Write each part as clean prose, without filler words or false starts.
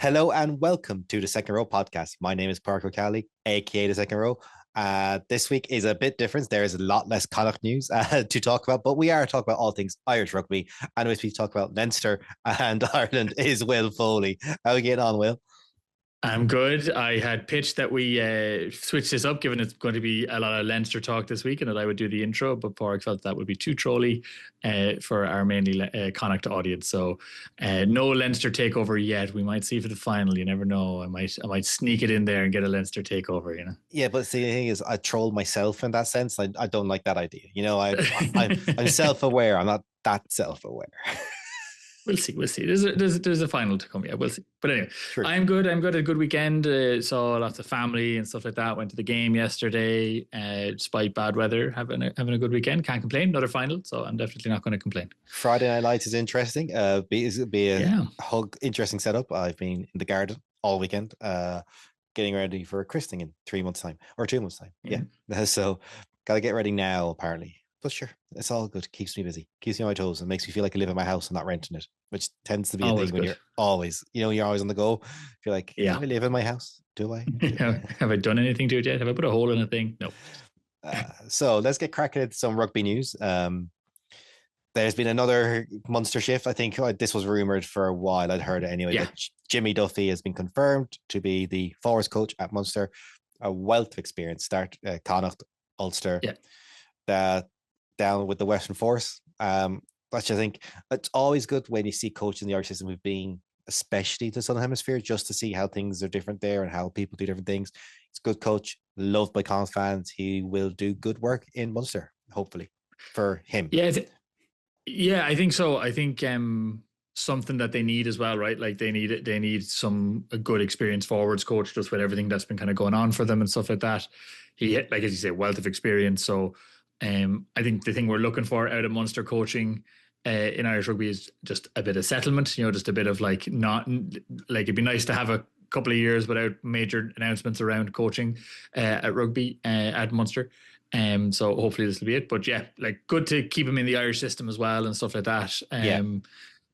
Hello and welcome to the Second Row podcast. My name is Parker O'Callaghan, aka the Second Row. This week is a bit different. There is a lot less Connacht news to talk about, but we are talking about all things Irish rugby. And we talk about Leinster and Ireland is Will Foley. How are you getting on, Will? I'm good. I had pitched that we switch this up, given it's going to be a lot of Leinster talk this week, and that I would do the intro. But Park felt that would be too trolly for our mainly Connacht audience. So no Leinster takeover yet. We might see for the final. You never know. I might sneak it in there and get a Leinster takeover. You know. Yeah, but see, the thing is, I troll myself in that sense. I don't like that idea. I'm self-aware. I'm not that self-aware. We'll see. There's a final to come. Yeah, we'll see. But anyway, True. I'm good. A good weekend. Saw lots of family and stuff like that. Went to the game yesterday. Despite bad weather, having a good weekend. Can't complain. Another final, so I'm definitely not going to complain. Friday Night Lights is interesting. Be a interesting setup. I've been in the garden all weekend, getting ready for a christening in 3 months' time or 2 months' time. Yeah. So got to get ready now, apparently. But sure, it's all good. Keeps me busy. Keeps me on my toes and makes me feel like I live in my house and not renting it, which tends to be a thing when you're always on the go. You're like, yeah, I live in my house. Do I? Have I done anything to it yet? Have I put a hole in a thing? No. So let's get cracking into some rugby news. There's been another Munster shift. I think this was rumored for a while. I'd heard it anyway. That Jimmy Duffy has been confirmed to be the forwards coach at Munster. A wealth of experience. Connacht, Ulster. Yeah. That down with the Western Force. Which I think it's always good when you see coaches in the Irish system who've been, especially the Southern Hemisphere, just to see how things are different there and how people do different things. He's a good coach, loved by Connacht fans. He will do good work in Munster, hopefully, for him. Yeah, I think so. I think something that they need as well, right? Like they need a good experienced forwards coach, just with everything that's been kind of going on for them and stuff like that. He, like as you say, wealth of experience. So I think the thing we're looking for out of Munster coaching in Irish rugby is just a bit of settlement, just a bit of it'd be nice to have a couple of years without major announcements around coaching at rugby at Munster. So hopefully this will be it. But yeah, good to keep him in the Irish system as well and stuff like that.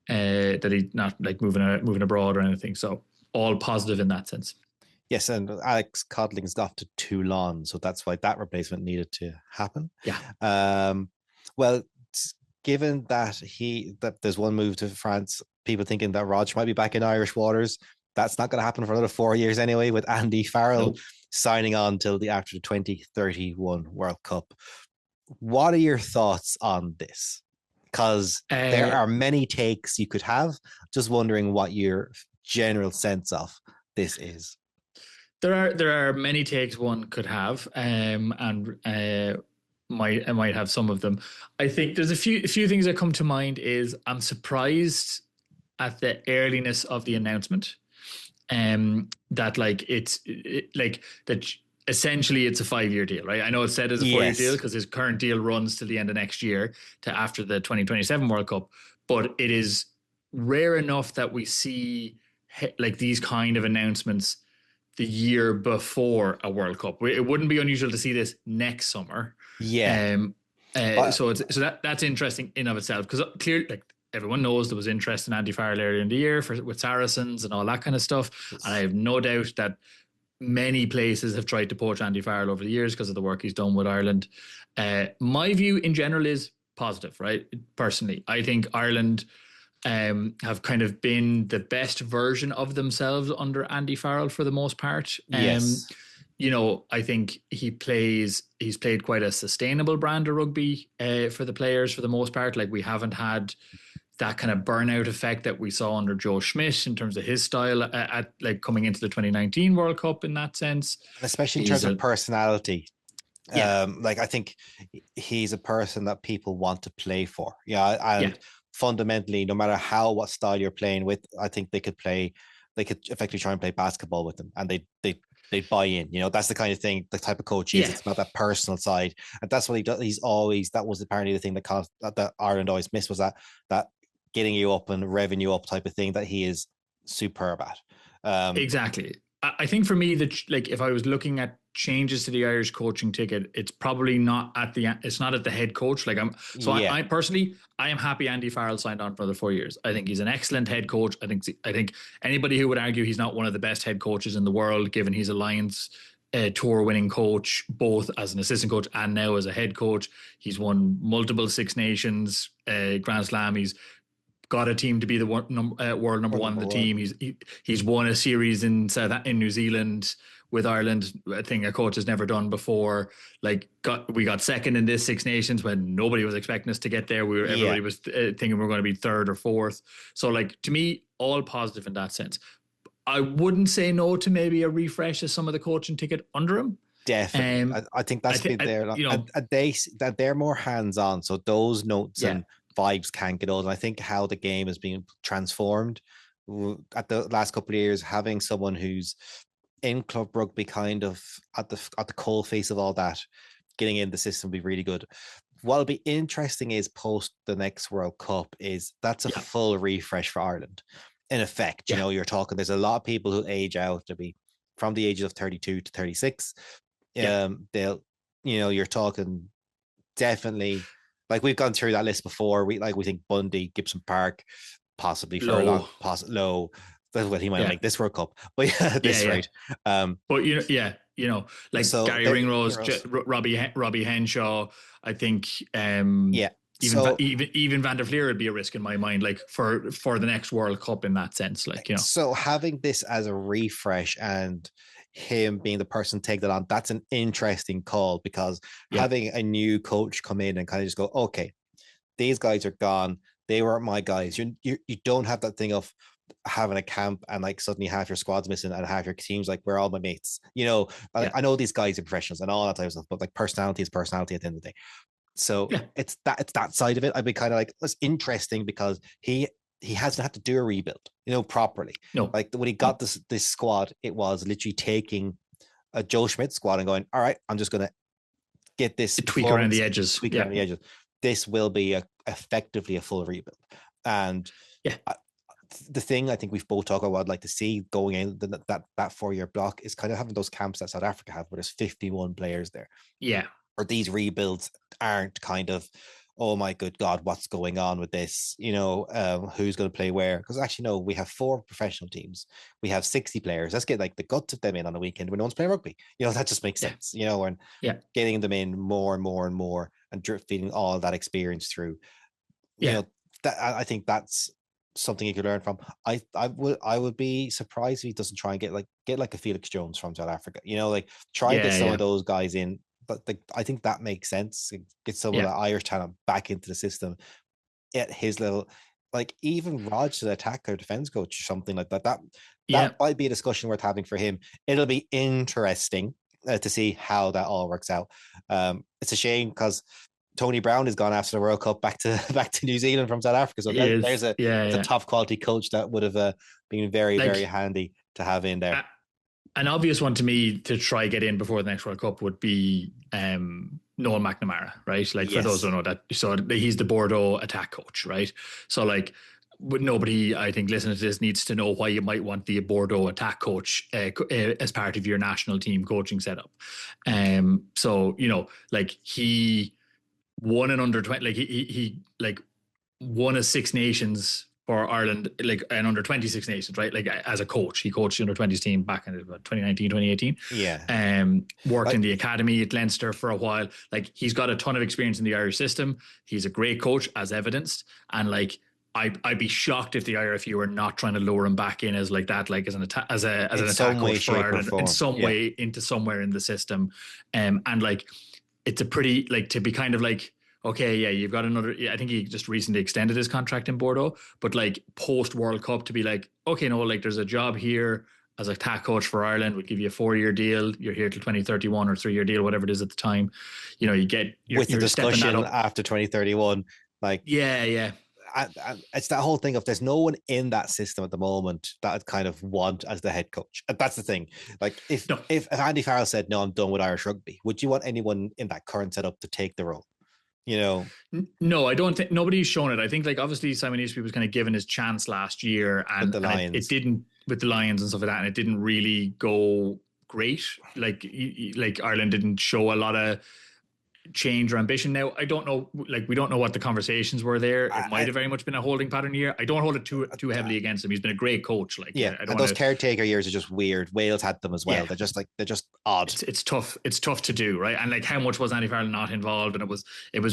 That he's not moving abroad or anything. So all positive in that sense. Yes, and Alex Codling's got to Toulon, so that's why that replacement needed to happen. Yeah. Well, given that there's one move to France, people thinking that Rog might be back in Irish waters. That's not going to happen for another 4 years anyway, with Andy Farrell signing on till after the 2031 World Cup. What are your thoughts on this? Because there are many takes you could have. Just wondering what your general sense of this is. There are many takes one could have, and might have some of them. I think there's a few things that come to mind. Is I'm surprised at the earliness of the announcement, that essentially it's a 5-year deal, right? I know it's said as a 4-year deal because his current deal runs to the end of next year, to after the 2027 World Cup, but it is rare enough that we see these kind of announcements the year before a World Cup. It wouldn't be unusual to see this next summer. Yeah. So that's interesting in of itself, because clearly, everyone knows there was interest in Andy Farrell earlier in the year with Saracens and all that kind of stuff. And I have no doubt that many places have tried to poach Andy Farrell over the years because of the work he's done with Ireland. My view in general is positive, right? Personally, I think Ireland have kind of been the best version of themselves under Andy Farrell for the most part. Yes. I think he's played quite a sustainable brand of rugby for the players for the most part. We haven't had that kind of burnout effect that we saw under Joe Schmidt in terms of his style at coming into the 2019 World Cup in that sense. Especially in terms of personality. Yeah. I think he's a person that people want to play for. And fundamentally, no matter what style you're playing with, I think they could effectively try and play basketball with them, and they buy in. That's the kind of thing, the type of coach he is. It's not that personal side, and that's what he does. That was apparently the thing that Ireland always missed, was that getting you up and revving you up type of thing that he is superb at. Exactly. I think for me that like if I was looking at changes to the Irish coaching ticket, it's probably not at the head coach. Like Yeah, I personally I am happy Andy Farrell signed on for the 4 years. I think he's an excellent head coach. I think anybody who would argue he's not one of the best head coaches in the world, given he's a Lions tour winning coach, both as an assistant coach and now as a head coach. He's won multiple Six Nations Grand Slam. He's got a team to be the world number one in the team. He's won a series in New Zealand with Ireland, a thing a coach has never done before. Like we got second in this Six Nations when nobody was expecting us to get there. Everybody was thinking we were going to be third or fourth. So like to me, all positive in that sense. I wouldn't say no to maybe a refresh of some of the coaching ticket under him. definitely. I think that's been there. That they're more hands on, so those notes and vibes can't get old. And I think how the game is being transformed at the last couple of years, having someone who's in club rugby kind of at the coal face of all that, getting in the system would be really good. What'll be interesting is post the next World Cup is that's a full refresh for Ireland. In effect, you know, you're talking, there's a lot of people who age out to be from the ages of 32 to 36. They'll, you know, you're talking definitely, like we've gone through that list before. We think Bundy, Gibson Park, possibly Furlong, low. Well, he might make this World Cup, but rate. But like so Gary Ringrose, Robbie Henshaw. I think, even Van der Fleer would be a risk in my mind, like for the next World Cup in that sense, like, you know. So having this as a refresh and him being the person to take that on, that's an interesting call, because having a new coach come in and kind of just go, okay, these guys are gone, they weren't my guys. You don't have that thing of having a camp and like suddenly half your squad's missing and half your team's like, we're all my mates. You know, I know these guys are professionals and all that type of stuff, but like personality is personality at the end of the day. So it's that side of it. I'd be kind of like, it's interesting because he hasn't had to do a rebuild, you know, properly. No, like when he got this squad, it was literally taking a Joe Schmidt squad and going, all right, I'm just going to get this tweak around the edges. Around the edges. This will be effectively a full rebuild. And the thing I think we've both talked about, like to see going in that 4-year block, is kind of having those camps that South Africa have, where there's 51 players there. Yeah. Or these rebuilds aren't kind of, oh my good God, what's going on with this? You know, who's going to play where? Because actually, no, we have 4 professional teams. We have 60 players. Let's get like the guts of them in on a weekend when no one's playing rugby. You know, that just makes sense, you know, and getting them in more and more and more and drip feeding all that experience through. You know, that I think that's something you could learn from. I would be surprised if he doesn't try and get like a Felix Jones from South Africa. You know, like try and get some of those guys in. But I think that makes sense. Get some of the Irish talent back into the system at his level. Like even Rog to the attack or defense coach or something like that. That might be a discussion worth having for him. It'll be interesting to see how that all works out. It's a shame because Tony Brown has gone after the World Cup back to New Zealand from South Africa. So there's a top quality coach that would have been very, very handy to have in there. An obvious one to me to try get in before the next World Cup would be Noel McNamara, right? Like for those who don't know that, so he's the Bordeaux attack coach, right? So like, nobody, I think, listening to this needs to know why you might want the Bordeaux attack coach as part of your national team coaching setup. So you know, like he won an under 20, like he like won a Six Nations for Ireland, like an under 26 Nations, right? Like as a coach, he coached the under 20s team back in 2019, 2018. Yeah. Worked in the academy at Leinster for a while. Like he's got a ton of experience in the Irish system. He's a great coach, as evidenced. And like, I'd be shocked if the IRFU were not trying to lure him back in as like that, like as an attack coach for Ireland in some way into somewhere in the system. And like, it's a pretty, like, to be kind of like, okay, you've got another. I think he just recently extended his contract in Bordeaux, but like post World Cup to be like, okay, no, like there's a job here as a attack coach for Ireland. We'll give you a 4-year deal. You're here till 2031 or 3-year deal, whatever it is at the time. You know, you get with the discussion after 2031. Like, it's that whole thing of there's no one in that system at the moment that I'd kind of want as the head coach. That's the thing. Like if Andy Farrell said, no, I'm done with Irish rugby, would you want anyone in that current setup to take the role? You know, No, I don't think nobody's shown it. I think like obviously Simon Easterby was kind of given his chance last year, with the it Lions. didn't with the Lions and stuff like that, and it didn't really go great. Like Ireland didn't show a lot of change or ambition. Now, I don't know, like we don't know what the conversations were there. It might have very much been a holding pattern here. I don't hold it too heavily against him. He's been a great coach. Like, Yeah, I don't and want those to. caretaker years are just weird. Wales had them as well. Yeah, They're just odd. it's tough. It's tough to do, right? And like, how much was Andy Farrell not involved? And it was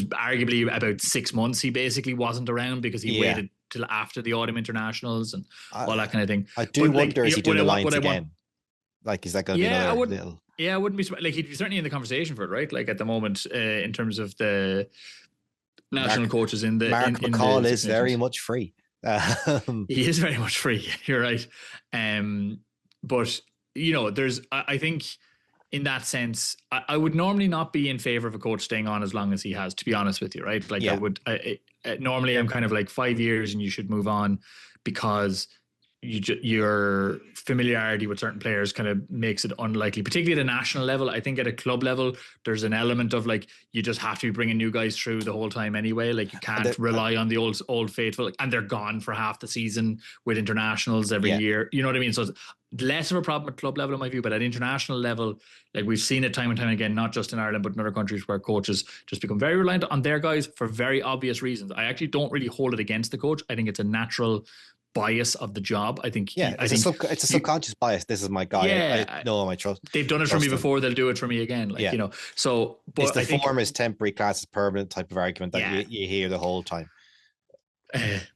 arguably about 6 months. He basically wasn't around because he Yeah, waited till after the autumn internationals and all I, that kind of thing. I do But like, wonder, is he doing what the what Lions I want, again? Like, is that going to be yeah, I another would. little? Yeah, I wouldn't be like he'd be certainly in the conversation for it, right? Like at the moment, in terms of the national Mark coaches Mark in the McCall Six is very Nations. much free. He is very much free. You're right. But there's I think in that sense, I would normally not be in favor of a coach staying on as long as he has, to be honest with you, right? Like Yeah, normally I'm kind of like 5 years and you should move on because your familiarity with certain players kind of makes it unlikely, particularly at a national level. I think at a club level, there's an element of like you just have to be bringing new guys through the whole time anyway. Like you and can't rely on the old faithful, and they're gone for half the season with internationals every yeah, year. You know what I mean? So it's less of a problem at club level in my view, but at international level, like we've seen it time and time again, not just in Ireland but in other countries, where coaches just become very reliant on their guys for very obvious reasons. I actually don't really hold it against the coach. I think it's a natural bias of the job. yeah. It's a subconscious bias. This is my guy. I yeah, know him. I trust. they've done it for me Trust him. before. They'll do it for me again. Like, Yeah, so, it's but the I think, form is temporary, class is permanent type of argument that yeah, you hear the whole time.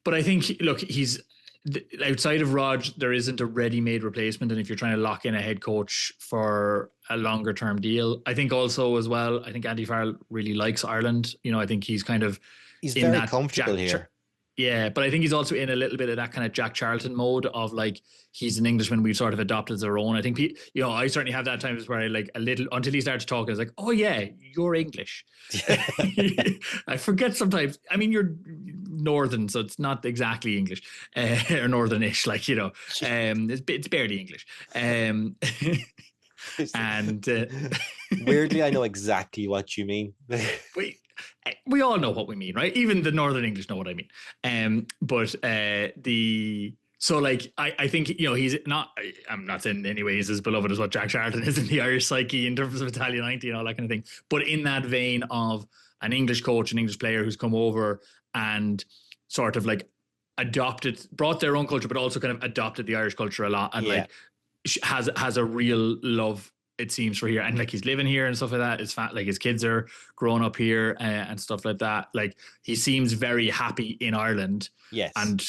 but I think, look, he's outside of Raj, there isn't a ready-made replacement. And if you're trying to lock in a head coach for a longer term deal, I think also as well, I think Andy Farrell really likes Ireland. I think he's kind of He's in very that comfortable here. Yeah, but I think he's also in a little bit of that kind of Jack Charlton mode of like he's an Englishman we've sort of adopted as our own. I think I certainly have that times where I like a little until he starts talking, it's like, oh yeah, you're English. I forget sometimes. I mean, you're Northern, so it's not exactly English or Northern-ish. Like it's barely English. And weirdly, I know exactly what you mean. we all know what we mean, right? Even the Northern English know what I mean. So like I think he's not. I'm not saying in any way he's as beloved as what Jack Charlton is in the Irish psyche in terms of Italian 90 and all that kind of thing. But in that vein of an English coach, an English player who's come over and sort of like brought their own culture, but also kind of adopted the Irish culture a lot, and like has a real love, it seems, for here, and like he's living here and stuff like that. It's like his kids are growing up here and stuff like that. Like he seems very happy in Ireland. Yes, and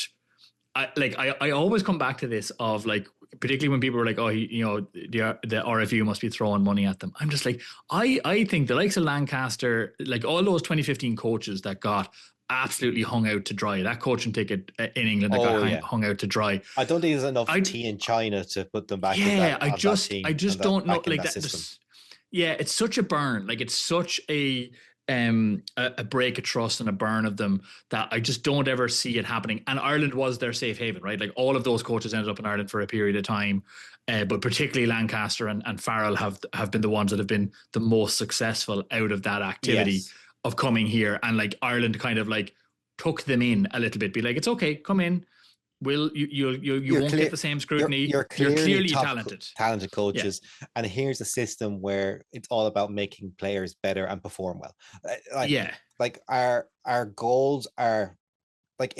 I always come back to this of like, particularly when people were like, oh, the RFU must be throwing money at them. I'm just like, I think the likes of Lancaster, like all those 2015 coaches that got absolutely hung out to dry, that coaching ticket in England that got hung out to dry. I don't think there's enough tea in China to put them back. Yeah, I just don't know, like that. Yeah, it's such a burn. Like it's such a break of trust and a burn of them that I just don't ever see it happening. And Ireland was their safe haven, right? Like all of those coaches ended up in Ireland for a period of time, but particularly Lancaster and Farrell have been the ones that have been the most successful out of that activity of coming here. And like Ireland kind of like took them in a little bit, be like, it's okay, come in. You won't get the same scrutiny. You're clearly talented coaches, and here's a system where it's all about making players better and perform well. Like our goals are like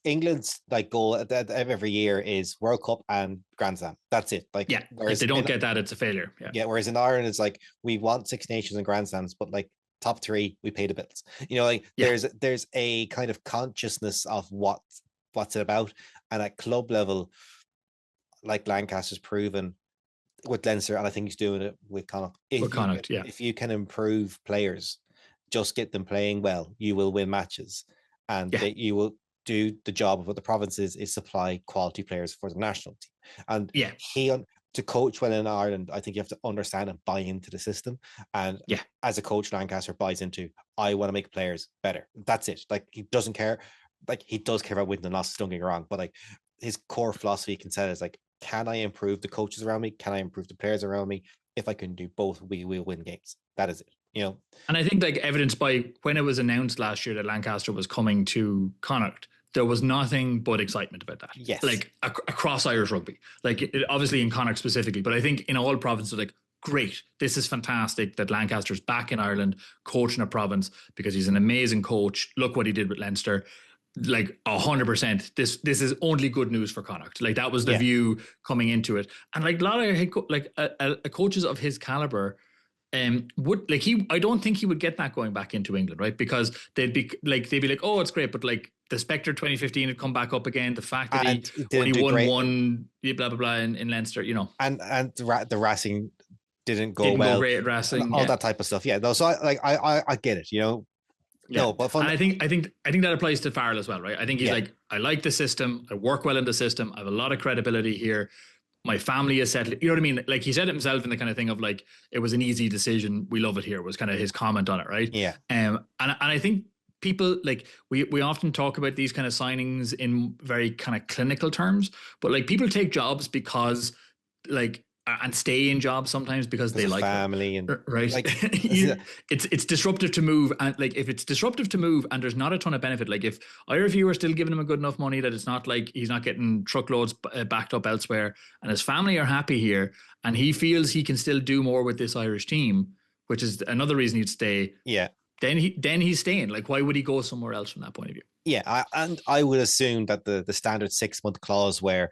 England's like goal every year is World Cup and Grand Slam. That's it. Like if they don't get that, it's a failure. Whereas in Ireland, it's like we want Six Nations and Grand Slams, but like top three, we pay the bills. There's a kind of consciousness of what's it about, and at club level, like Lancaster's proven with Leinster, and I think he's doing it with Connacht. If you can improve players, just get them playing well, you will win matches, and you will do the job of what the province is supply quality players for the national team. And to coach well in Ireland, I think you have to understand and buy into the system. And as a coach, Lancaster buys into, I want to make players better. That's it. Like he doesn't care. Like he does care about winning and losses, don't get me wrong, but like his core philosophy can say is like, can I improve the coaches around me? Can I improve the players around me? If I can do both, we will win games. That is it. And I think like evidenced by when it was announced last year that Lancaster was coming to Connacht, there was nothing but excitement about that. Yes. Like across Irish rugby, like obviously in Connacht specifically, but I think in all provinces, like, great, this is fantastic that Lancaster's back in Ireland coaching a province because he's an amazing coach. Look what he did with Leinster. Like 100%, this is only good news for Connacht. Like that was the view coming into it, and like a lot of coaches of his caliber would like I don't think he would get that going back into England, right? Because they'd be like, oh, it's great, but like the Spectre 2015 had come back up again. The fact that he only won one, blah blah blah in Leinster, and the Racing didn't go well, great at Racing, all that type of stuff. Yeah, no, so I get it, Yeah. No, but and I think that applies to Farrell as well, right? I think he's like, I like the system, I work well in the system, I have a lot of credibility here. My family is settled. You know what I mean? Like he said it himself in the kind of thing of like, it was an easy decision. We love it here was kind of his comment on it. Right. Yeah. And I think people like, we often talk about these kind of signings in very kind of clinical terms, but like people take jobs because like, and stay in jobs sometimes because they like family them, and right. Like, it's disruptive to move, and like if it's disruptive to move and there's not a ton of benefit, like if IRFU are still giving him a good enough money that it's not like he's not getting truckloads backed up elsewhere, and his family are happy here, and he feels he can still do more with this Irish team, which is another reason he'd stay. Yeah. Then he's staying. Like, why would he go somewhere else from that point of view? Yeah, I would assume that the standard 6-month clause where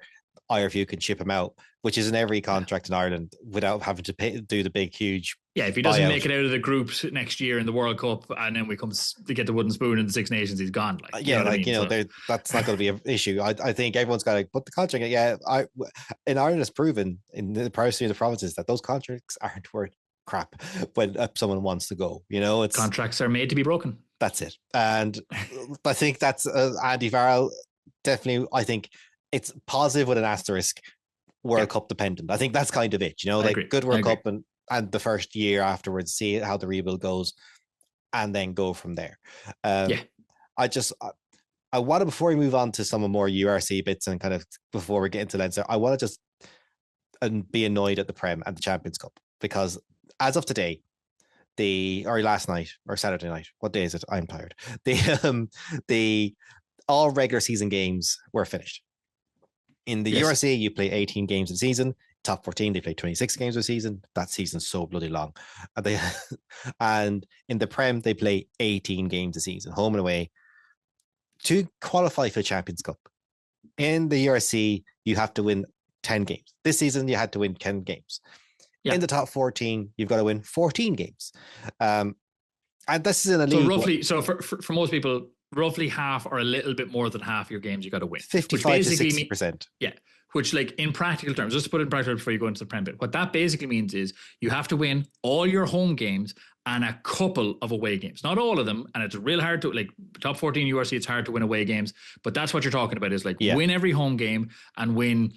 IRFU can ship him out, which is in every contract in Ireland, without having to do the big, huge. Yeah, if he doesn't make it out of the groups next year in the World Cup, and then we come to get the wooden spoon in the Six Nations, he's gone. Like, that's not going to be an issue. I think everyone's got to put the contract. Yeah, in Ireland, it's proven in the privacy of the provinces that those contracts aren't worth crap when someone wants to go. It's contracts are made to be broken. That's it, and I think that's Andy Farrell. Definitely, I think it's positive with an asterisk. World Cup dependent. I think that's kind of it. Like good World Cup and the first year afterwards, see how the rebuild goes, and then go from there. I want to, before we move on to some more URC bits and kind of before we get into Leinster, I want to just be annoyed at the Prem and the Champions Cup, because as of today, last night or Saturday night, what day is it? I'm tired. The all regular season games were finished. In the URC, you play 18 games a season. Top 14, they play 26 games a season. That season's so bloody long. And in the Prem, they play 18 games a season, home and away, to qualify for the Champions Cup. In the URC, you have to win 10 games. This season, you had to win 10 games. In the top 14, you've got to win 14 games. And this is in a league. So roughly, for most people, roughly half or a little bit more than half your games you got to win. 55 to 60%. Yeah. Which, like, in practical terms, just to put it in practical before you go into the Prem bit, what that basically means is you have to win all your home games and a couple of away games. Not all of them. And it's real hard to, like, top 14 URC, it's hard to win away games. But that's what you're talking about, is like win every home game and win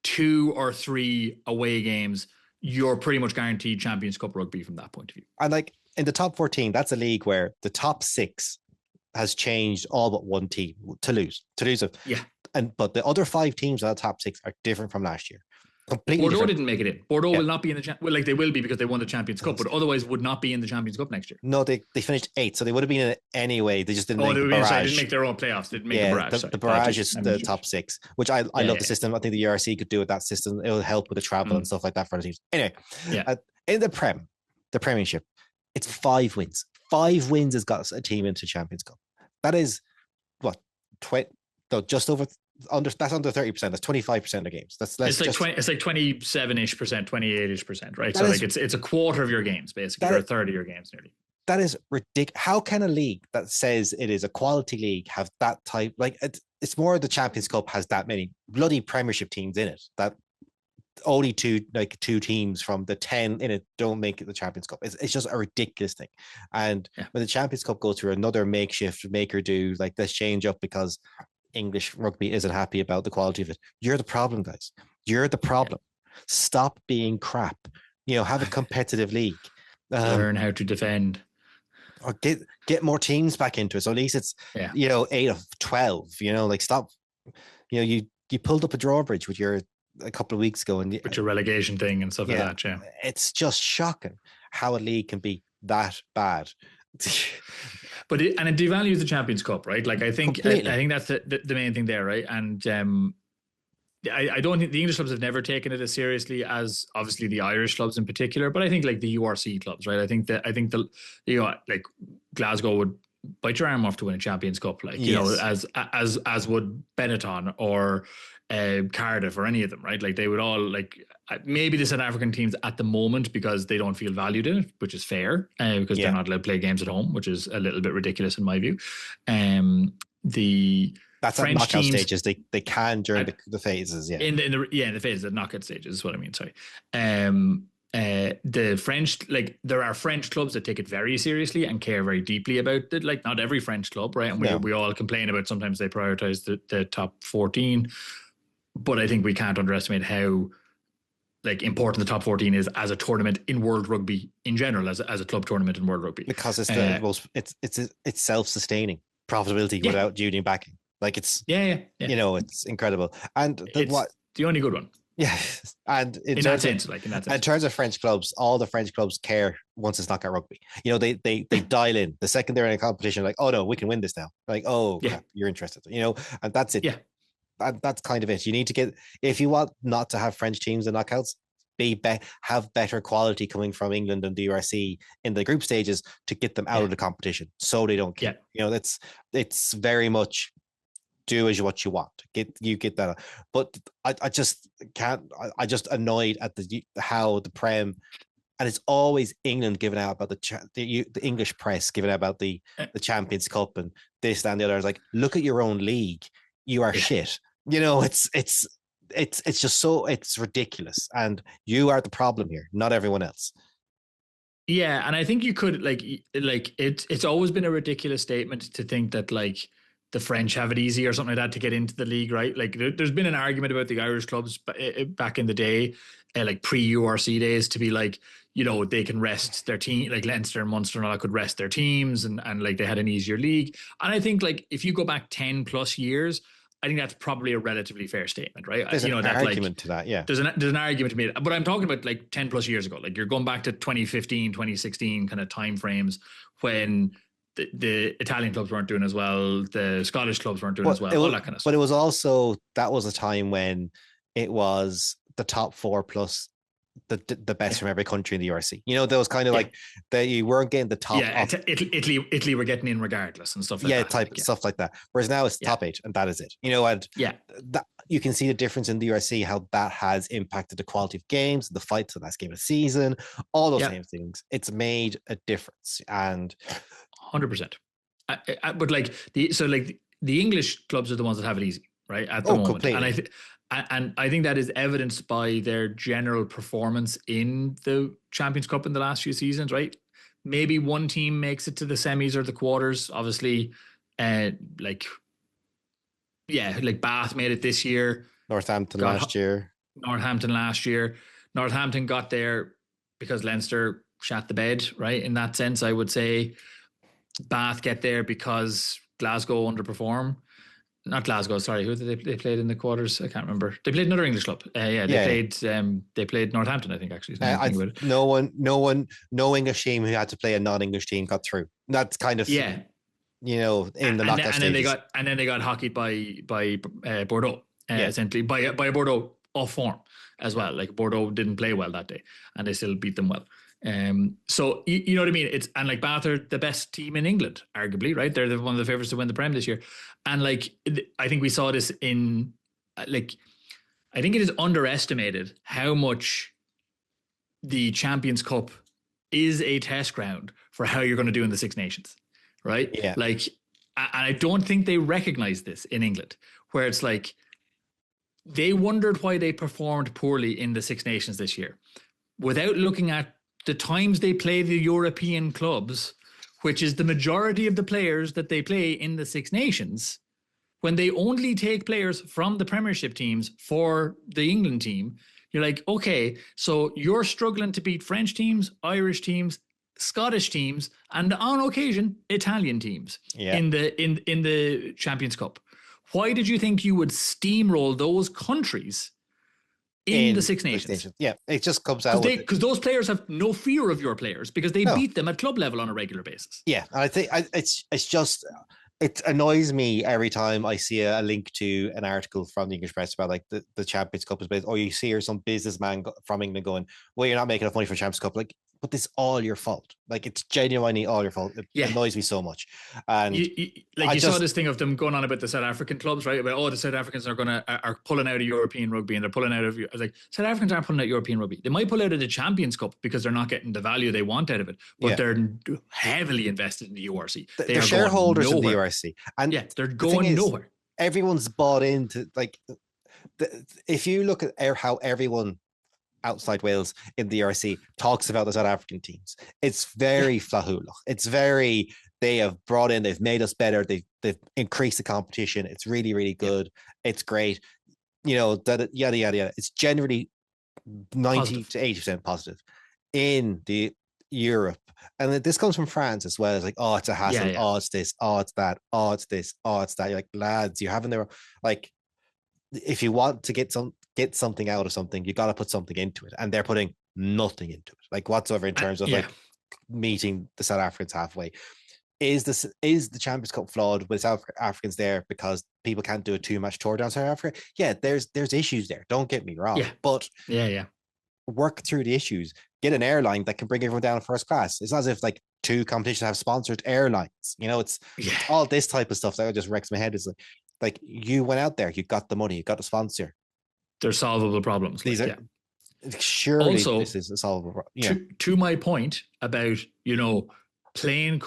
2 or 3 away games. You're pretty much guaranteed Champions Cup rugby from that point of view. And like in the top 14, that's a league where the top 6 has changed all but one team, Toulouse. But the other 5 teams in the top 6 are different from last year. Completely Bordeaux different. didn't make it in. Bordeaux will not be in the they will be because they won the Champions Cup, but otherwise would not be in the Champions Cup next year. No, they finished 8th, so they would have been in it anyway. They just didn't make the barrage. They didn't make their own playoffs. They didn't make the barrage. The barrage is the top 6, which I love the system. I think the URC could do with that system. It will help with the travel and stuff like that for the teams. Anyway, in the Premiership, it's 5 wins. 5 wins has got a team into Champions Cup. That is what just over under. That's under 30%. That's 25% of games. That's less. It's like 27-ish percent, 28-ish percent, right? So like it's a quarter of your games basically, or a third of your games nearly. That is ridiculous. How can a league that says it is a quality league have that type? Like it's more the Champions Cup has that many bloody Premiership teams in it that only 2 teams from the 10 in it don't make it the Champions Cup. It's just a ridiculous thing. And when the Champions Cup goes through another makeshift maker do, like let's change up because English rugby isn't happy about the quality of it. You're the problem, guys. You're the problem. Stop being crap. Have a competitive league. Learn how to defend. Or get more teams back into it. So at least it's 8 of 12. Like stop. You pulled up a drawbridge with your a couple of weeks ago and with your relegation thing and stuff like that. Yeah, it's just shocking how a league can be that bad. But it devalues the Champions Cup, right? Like I think that's the main thing there, right? And I don't think the English clubs have never taken it as seriously as obviously the Irish clubs in particular, but I think like the URC clubs, right? I think the like Glasgow would bite your arm off to win a Champions Cup, like as would Benetton or Cardiff or any of them, right? Like they would all like maybe the South African teams at the moment because they don't feel valued in it, which is fair because they're not allowed to play games at home, which is a little bit ridiculous in my view. The That's French at knockout teams, stages. They can during the phases. Yeah. In the phases, the knockout stages is what I mean. Sorry. The French, like there are French clubs that take it very seriously and care very deeply about it. Like not every French club, right? And we all complain about sometimes they prioritize the top 14, but I think we can't underestimate how like important the top 14 is as a tournament in World Rugby in general, as a club tournament in World Rugby, because it's the most it's self-sustaining profitability without union backing. Like it's it's incredible, and the only good one. Yeah, and in that sense, in terms of French clubs, all the French clubs care once it's knockout rugby. They dial in the second they're in a competition, like, oh no, we can win this now. Like, oh, crap, you're interested, and that's it. Yeah, that's kind of it. You need to get, if you want not to have French teams in knockouts, have better quality coming from England and the URC in the group stages to get them out of the competition, so they don't care. It's very much do as what you want. Get that. But I just can't. I just annoyed at how the Prem, and it's always England giving out about the English press giving out about the Champions Cup and this and the other. It's like, look at your own league. You are shit. It's just so, it's ridiculous, and you are the problem here, not everyone else. Yeah, and I think you could like it's always been a ridiculous statement to think that like the French have it easy or something like that to get into the league, right? Like there's been an argument about the Irish clubs back in the day, like pre-URC days, to be like, they can rest their team, like Leinster and Munster and all that could rest their teams and like they had an easier league. And I think like if you go back 10 plus years, I think that's probably a relatively fair statement, right? There's an argument to that, yeah. There's an argument to be made, but I'm talking about like 10 plus years ago. Like you're going back to 2015, 2016 kind of timeframes when the Italian clubs weren't doing as well, the Scottish clubs weren't doing as well, all that kind of stuff. But it was also, that was a time when it was the top four plus the best from every country in the URC. There was kind of like that you weren't getting the top. Yeah, Italy were getting in regardless and stuff like that. Stuff like that. Whereas now it's top 8 and that is it. And that, you can see the difference in the URC, how that has impacted the quality of games, the fights, the last game of the season, all those same things. It's made a difference, and 100%. But like the English clubs are the ones that have it easy, right? At the moment. Completely. And I think that is evidenced by their general performance in the Champions Cup in the last few seasons, right? Maybe one team makes it to the semis or the quarters. Obviously, like Bath made it this year. Northampton last year. Northampton got there because Leinster shat the bed, right? In that sense, I would say Bath get there because Glasgow underperform. Not Glasgow, sorry. Who did they played in the quarters? I can't remember. They played another English club. They played Northampton, I think, actually. No English team who had to play a non-English team got through. That's kind of in the knockout stages. And then they got hockeyed by Bordeaux, essentially by a Bordeaux off form as well. Like Bordeaux didn't play well that day, and they still beat them well. So you know what I mean? And like Bath are the best team in England, arguably, right? They're one of the favourites to win the Prem this year. And like, I think we saw this in like, I think it is underestimated how much the Champions Cup is a test ground for how you're going to do in the Six Nations, right? Yeah. Like, and I don't think they recognize this in England, where it's like, they wondered why they performed poorly in the Six Nations this year without looking at the times they play the European clubs, which is the majority of the players that they play in the Six Nations. When they only take players from the Premiership teams for the England team, you're like, okay, so you're struggling to beat French teams, Irish teams, Scottish teams, and on occasion, Italian teams in the Champions Cup. Why did you think you would steamroll those countries in the Six Nations. Yeah, it just comes out because those players have no fear of your players because they beat them at club level on a regular basis. Yeah, and I think it's just it annoys me every time I see a link to an article from the English press about like the Champions Cup is based, or you see or some businessman from England going, well, you're not making enough money for Champions Cup. Like, but this is all your fault. Like, it's genuinely all your fault. It annoys me so much. And you saw this thing of them going on about the South African clubs, right? About, the South Africans are pulling out of European rugby and they're pulling out of. I was like, South Africans aren't pulling out European rugby. They might pull out of the Champions Cup because they're not getting the value they want out of it, but they're heavily invested in the URC. They're shareholders in the URC, and they're going nowhere. Everyone's bought into like. If you look at how everyone outside Wales in the RC talks about the South African teams, it's very flahula. It's very, they have brought in, they've made us better, they've increased the competition, it's really, really good, it's great, that yada yada yada. It's generally 90 to 80% positive in the Europe, and this comes from France as well. It's like, oh, it's a hassle, oh, it's this, oh, it's that, oh, it's this, oh, it's that. You're like, lads, you haven't there, like, if you want to get something out of something, you got to put something into it, and they're putting nothing into it, like whatsoever, in terms of like meeting the South Africans halfway. Is the Champions Cup flawed with South Africans there because people can't do a 2-match tour down South Africa? Yeah, there's issues there. Don't get me wrong, but work through the issues. Get an airline that can bring everyone down first class. It's not as if like 2 competitions have sponsored airlines. It's all this type of stuff that just wrecks my head. It's like you went out there, you got the money, you got the sponsor. They're solvable problems. These are surely also, this is a solvable problem. Yeah. To my point about playing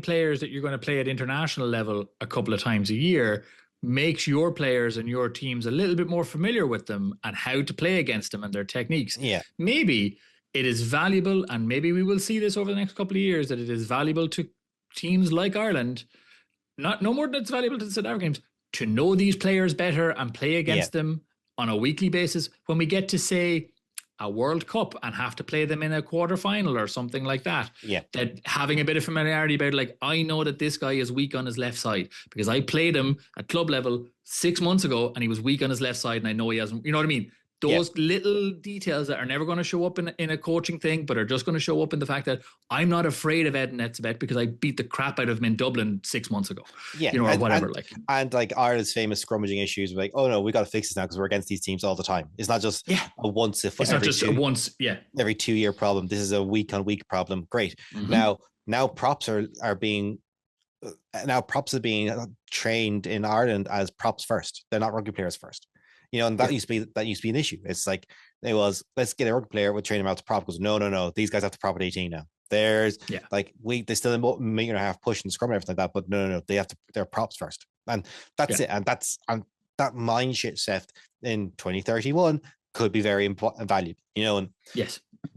players that you're going to play at international level a couple of times a year makes your players and your teams a little bit more familiar with them and how to play against them and their techniques. Yeah, maybe it is valuable, and maybe we will see this over the next couple of years, that it is valuable to teams like Ireland, no more than it's valuable to the South Africans, to know these players better and play against them on a weekly basis when we get to, say, a World Cup and have to play them in a quarterfinal or something like that. Yeah. That having a bit of familiarity about, like, I know that this guy is weak on his left side because I played him at club level 6 months ago and he was weak on his left side and I know he hasn't, you know what I mean? Those little details that are never going to show up in a coaching thing, but are just going to show up in the fact that I'm not afraid of Ed Netzebeth because I beat the crap out of him in Dublin 6 months ago. Yeah. Or whatever. And like Ireland's famous scrummaging issues, like, oh no, we got to fix this now because we're against these teams all the time. It's not just a once. It's not just every 2 year problem. This is a week on week problem. Great. Mm-hmm. Now props are being trained in Ireland as props first. They're not rugby players first. And that used to be an issue. It's like let's get a rugby player, we'll train him out to prop. Goes, no, these guys have to prop at 18 now. There's they still a meter and a half push and scrum and everything like that, but no, they're props first, and that's it. And that mind shit set in 2031 could be very important, valuable. And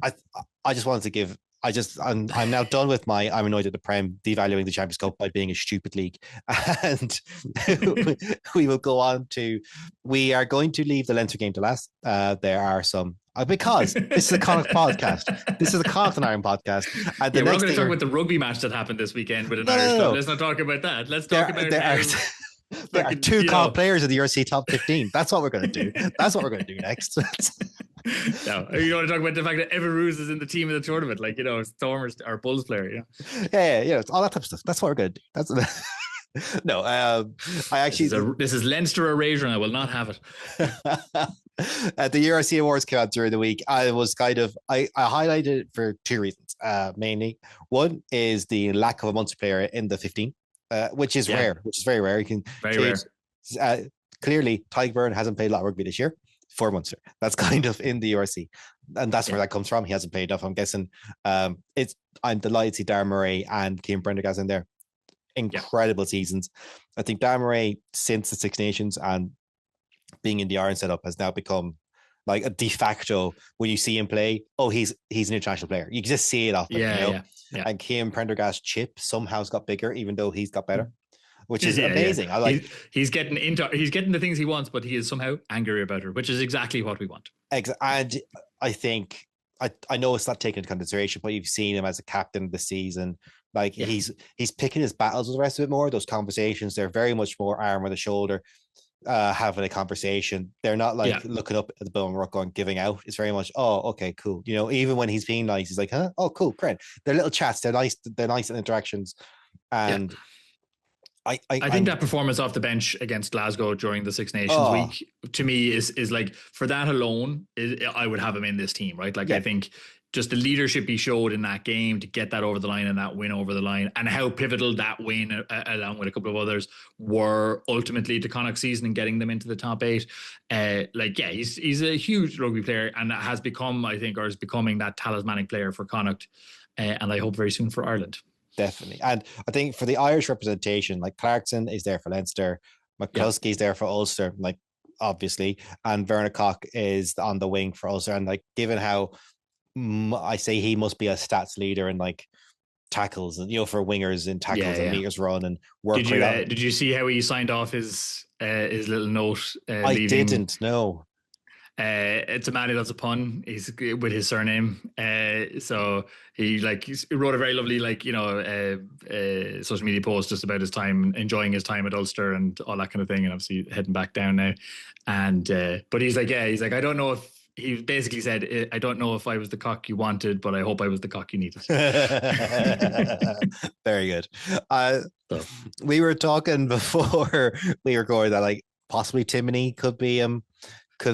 I just wanted to give. I'm now done with I'm annoyed at the Prem devaluing the Champions Cup by being a stupid league. And we will go on we are going to leave the Leinster game to last. There are some, because this is a Connacht podcast. This is a Connacht and Ireland podcast. And we're not going to talk about the rugby match that happened this weekend with an Irish club. Let's not talk about that. Let's talk about there are 2 Connacht players in the URC top 15. That's what we're going to do. That's what we're going to do next. No, you want to talk about the fact that Evan Roos is in the team of the tournament, like, Stormers, our Bulls player, yeah, it's all that type of stuff. That's what we're going to do. That's no. I actually this is Leinster erasure, and I will not have it. The URC Awards came out during the week. I was I highlighted it for 2 reasons. Mainly, one is the lack of a Munster player in the 15, which is rare, which is very rare. You can very rare. Clearly, Tyburn hasn't played a lot of rugby this year for Munster. That's kind of in the URC, and that's where that comes from. He hasn't played enough. I'm guessing. I'm delighted to see Darren Murray and Cian Prendergast in there. Incredible seasons. I think Darren Murray, since the Six Nations and being in the Ireland setup, has now become like a de facto. When you see him play, he's an international player. You can just see it off. And Cian Prendergast's chip somehow has got bigger, even though he's got better. Which is amazing. I like. He's getting the things he wants, but he is somehow angry about her, which is exactly what we want. And I think I know it's not taken into consideration, but you've seen him as a captain this season. Like he's picking his battles with the rest of it more. Those conversations, they're very much more arm on the shoulder. having a conversation. They're not Yeah. like looking up at the Bill and Rook going giving out. It's very much, oh, okay, cool. You know, even when he's being nice, he's like, huh? Oh, cool, great. They're little chats. They're nice. They're nice interactions. Yeah. And I think I'm that performance off the bench against Glasgow during the Six Nations oh week to me is like, for that alone, I would have him in this team, right? Like, I yeah, think just the leadership he showed in that game to get that over the line and that win over the line, and how pivotal that win, along with a couple of others, were ultimately to Connacht's season and getting them into the top eight. Like, yeah, he's a huge rugby player, and has become, I think, or is becoming that talismanic player for Connacht, and I hope very soon for Ireland. definitely. And I think for the Irish representation, like Clarkson is there for Leinster, Yeah. McCluskey's there for Ulster, like obviously, and Werner Koch is on the wing for Ulster. And like, given how I say he must be a stats leader in like tackles and for wingers in Yeah, tackles and yeah. meters run and work rate. Did you see how he signed off his little note I leaving? didn't know. It's a man who loves a pun. He's with his surname, so he wrote a very lovely social media post just about his time, enjoying his time at Ulster and all that kind of thing, and obviously heading back down now. And but he's like, I don't know if he basically said, I don't know if I was the cock you wanted, but I hope I was the cock you needed. Very good. So We were talking before we recorded that like possibly Timony could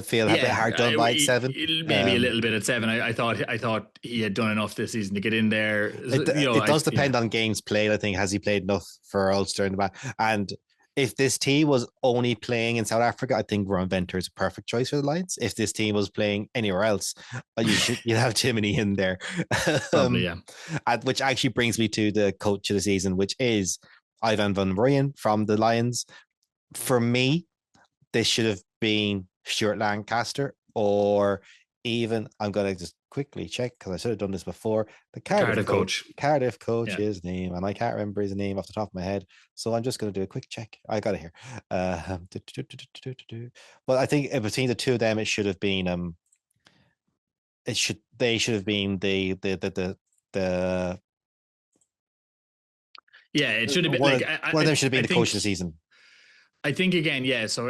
feel a bit yeah, hard done by at 7. maybe a little bit at 7. I thought he had done enough this season to get in there. It does Yeah. depend on games played. I think, has he played enough for Ulster in the back? And if this team was only playing in South Africa, I think Ron Venter is a perfect choice for the Lions. If this team was playing anywhere else, you'd have Timony in there. Probably, yeah. Which actually brings me to the coach of the season, which is Ivan van Rooyen from the Lions. For me, this should have been Stuart Lancaster, or even, I'm going to just quickly check because I should have done this before. The Cardiff coach. Cardiff coach, his name, and I can't remember his name off the top of my head, so I'm just going to do a quick check. I got it here. But I think between the two of them, it should have been they should have been the yeah, it should have been one like one of them should have been the think, coach of the season. I think again, yeah. So,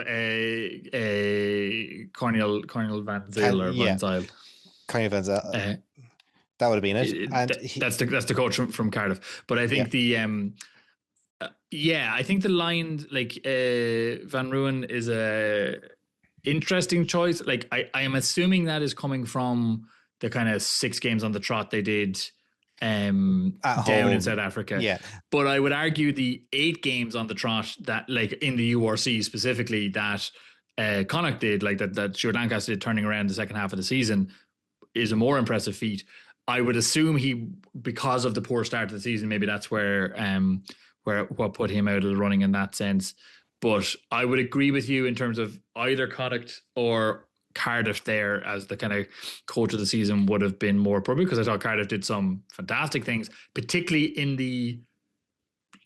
Cornel Van Zyl or Van Zyl. Cornel Van Zyl. That would have been it. And that's the coach from Cardiff. But I think I think the line, like, Van Rooyen is a interesting choice. Like, I am assuming that is coming from the kind of 6 games on the trot they did down in South Africa. Yeah. But I would argue the 8 games on the trot that, like, in the URC specifically, that Connacht did, like that Stuart Lancaster did, turning around the second half of the season, is a more impressive feat. I would assume because of the poor start to the season, maybe that's where what put him out of the running in that sense. But I would agree with you in terms of either Connacht or Cardiff there as the kind of coach of the season would have been more appropriate, because I thought Cardiff did some fantastic things, particularly in the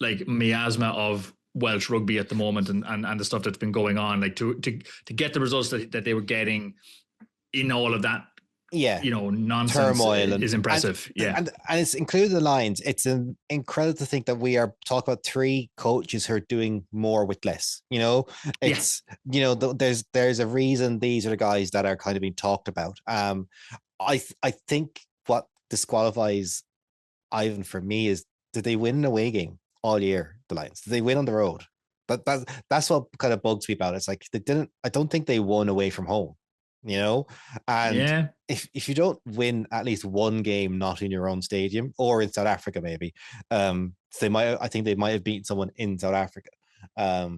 like miasma of Welsh rugby at the moment and the stuff that's been going on, like to get the results that they were getting in all of that nonsense turmoil is impressive. And it's included the Lions. It's incredible to think that we are talking about 3 coaches who are doing more with less. It's there's a reason these are the guys that are kind of being talked about. I think what disqualifies Ivan for me is, did they win an away game all year? The Lions, did they win on the road? That's what kind of bugs me about it. It's like they didn't. I don't think they won away from home. And if you don't win at least one game not in your own stadium or in South Africa, maybe I think they might have beaten someone in South Africa. I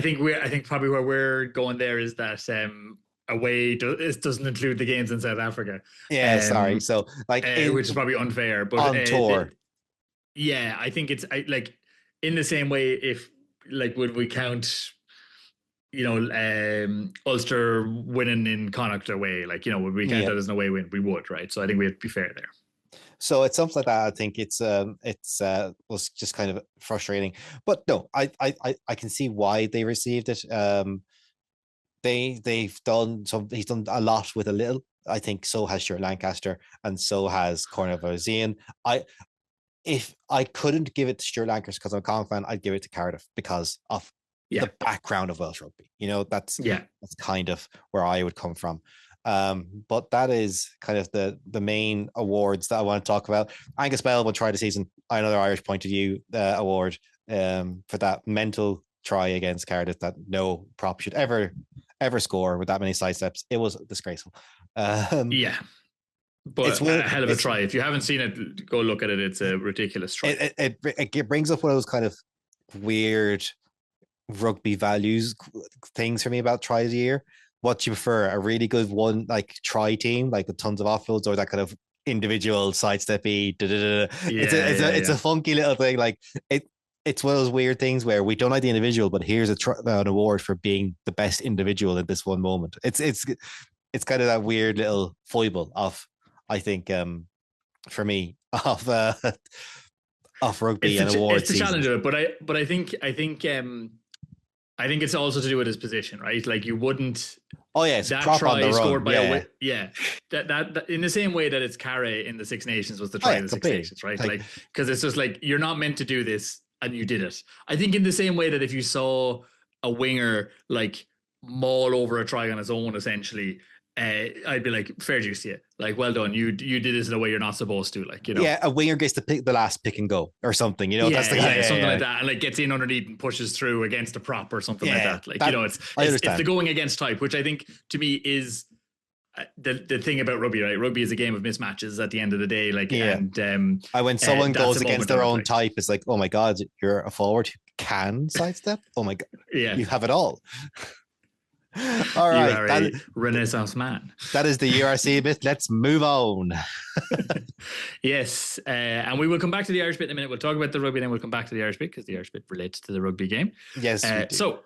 think probably where we're going there is that away doesn't include the games in South Africa. Sorry. So like, which is probably unfair, but on tour. I think it's like in the same way, if like, would we count Ulster winning in Connacht away, like, would we count that as an away win? We would, right? So I think we have to be fair there. So it's something like that. I think it's was just kind of frustrating, but no, I can see why they received it. They've done some. He's done a lot with a little. I think so has Stuart Lancaster, and so has Cornel Van Zyl. If I couldn't give it to Stuart Lancaster because I'm a Connacht fan, I'd give it to Cardiff because of Yeah. the background of Welsh rugby. That's Yeah. kind of where I would come from. But that is kind of the main awards that I want to talk about. Angus Bell will try the season, another Irish point of view award for that mental try against Cardiff that no prop should ever score with that many side steps. It was disgraceful. Yeah. But a hell of a try. If you haven't seen it, go look at it. It's a ridiculous try. It brings up one of those kind of weird rugby values things for me about tries a year. What do you prefer? A really good one, like try team, like with tons of offloads, or that kind of individual sidesteppy? It's a funky little thing. Like it's one of those weird things where we don't like the individual, but here's an award for being the best individual at this one moment. It's kind of that weird little foible of, I think, for me, of rugby and awards. It's the challenge of it, but I think it's also to do with his position, right? Like you wouldn't. Oh yeah, it's that prop try on the scored run. That in the same way that it's Carey in the Six Nations was the try in the Six Nations, right? Like because it's just like you're not meant to do this and you did it. I think in the same way that if you saw a winger like maul over a try on his own, essentially. I'd be like, fair juice to you. Like, well done. You did this in a way you're not supposed to. Like, Yeah, a winger gets to pick the last pick and go or something. That's something like that, and like gets in underneath and pushes through against a prop or something like that. Like, it's the going against type, which I think to me is the thing about rugby. Right, rugby is a game of mismatches at the end of the day. Like, and when someone goes against their own type, it's like, oh my god, you're a forward who can sidestep. Oh my god, you have it all. All right, you are a Renaissance man. That is the URC bit. Let's move on. Yes, and we will come back to the Irish bit in a minute. We'll talk about the rugby, then we'll come back to the Irish bit because the Irish bit relates to the rugby game. Yes, so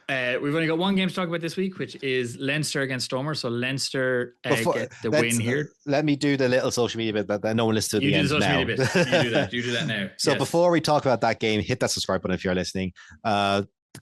we've only got one game to talk about this week, which is Leinster against Stormers. So Leinster get the win here. Let me do the little social media bit that no one listens to the end now. You do that now. So before we talk about that game, hit that subscribe button if you're listening.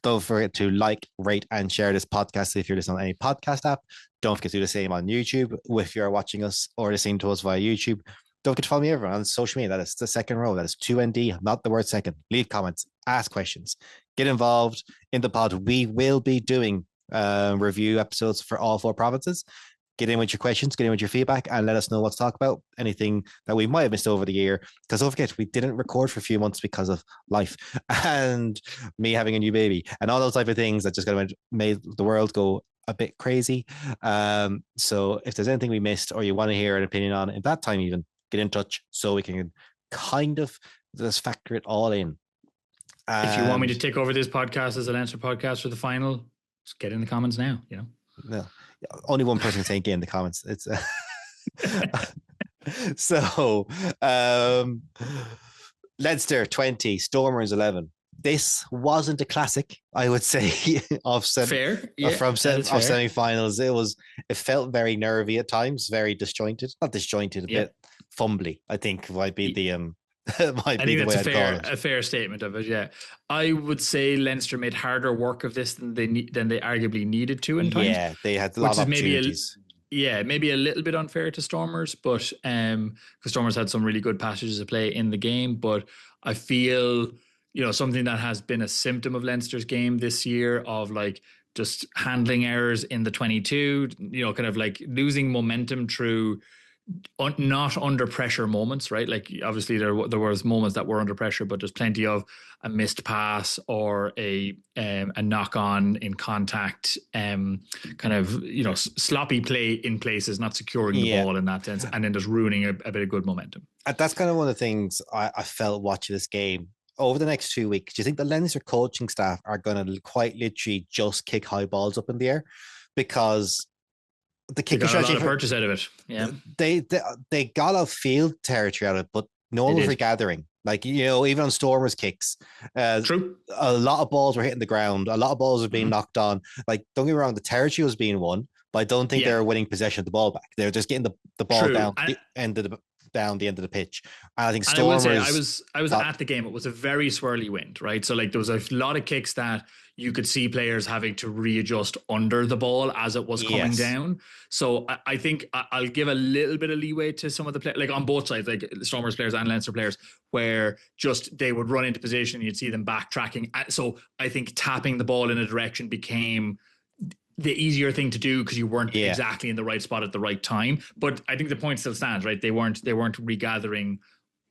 Don't forget to like, rate, and share this podcast if you're listening on any podcast app. Don't forget to do the same on YouTube if you're watching us or listening to us via YouTube. Don't forget to follow me everyone on social media. That is the second row. That is 2ND, not the word second. Leave comments, ask questions, get involved in the pod. We will be doing review episodes for all 4 provinces. Get in with your questions, get in with your feedback, and let us know what to talk about. Anything that we might have missed over the year. Because don't forget, we didn't record for a few months because of life and me having a new baby and all those type of things that just kind of made the world go a bit crazy. So if there's anything we missed or you want to hear an opinion on at that time, even get in touch so we can kind of just factor it all in. If you want me to take over this podcast as a Leinster podcast for the final, just get in the comments now. No. Only one person saying "get" in the comments. It's so Leinster 20, Stormers 11. This wasn't a classic, I would say, of semi-finals. It felt very nervy at times, very disjointed. Not disjointed, a bit fumbly, I think might be the I think that's a fair statement of it. Yeah, I would say Leinster made harder work of this than they arguably needed to in times. Yeah, they had a lot of opportunities. Maybe a little bit unfair to Stormers, but because Stormers had some really good passages of play in the game. But I feel something that has been a symptom of Leinster's game this year of like just handling errors in the 22. Kind of like losing momentum through. Not under pressure moments, right? Like obviously there was moments that were under pressure, but there's plenty of a missed pass or a knock on in contact, kind of sloppy play in places, not securing the ball in that sense, and then just ruining a bit of good momentum. And that's kind of one of the things I felt watching this game over the next 2 weeks. Do you think the Leinster coaching staff are going to quite literally just kick high balls up in the air because? The kicking strategy, a lot of purchase out of it. Yeah, they got a field territory out of it, but no one was regathering. Like even on Stormers kicks, true. A lot of balls were hitting the ground. A lot of balls were being knocked on. Like don't get me wrong, the territory was being won, but I don't think they were winning possession of the ball back. They were just getting the ball down the end of down the end of the pitch. And I think And I will say, Stormers I was got, at the game. It was a very swirly wind, right? So like there was a lot of kicks that you could see players having to readjust under the ball as it was coming yes, down. So I think I'll give a little bit of leeway to some of the players, like on both sides, like Stormers players and Leinster players, where just they would run into position, you'd see them backtracking. So I think tapping the ball in a direction became the easier thing to do because you weren't yeah. exactly in the right spot at the right time. But I think the point still stands, right? They weren't regathering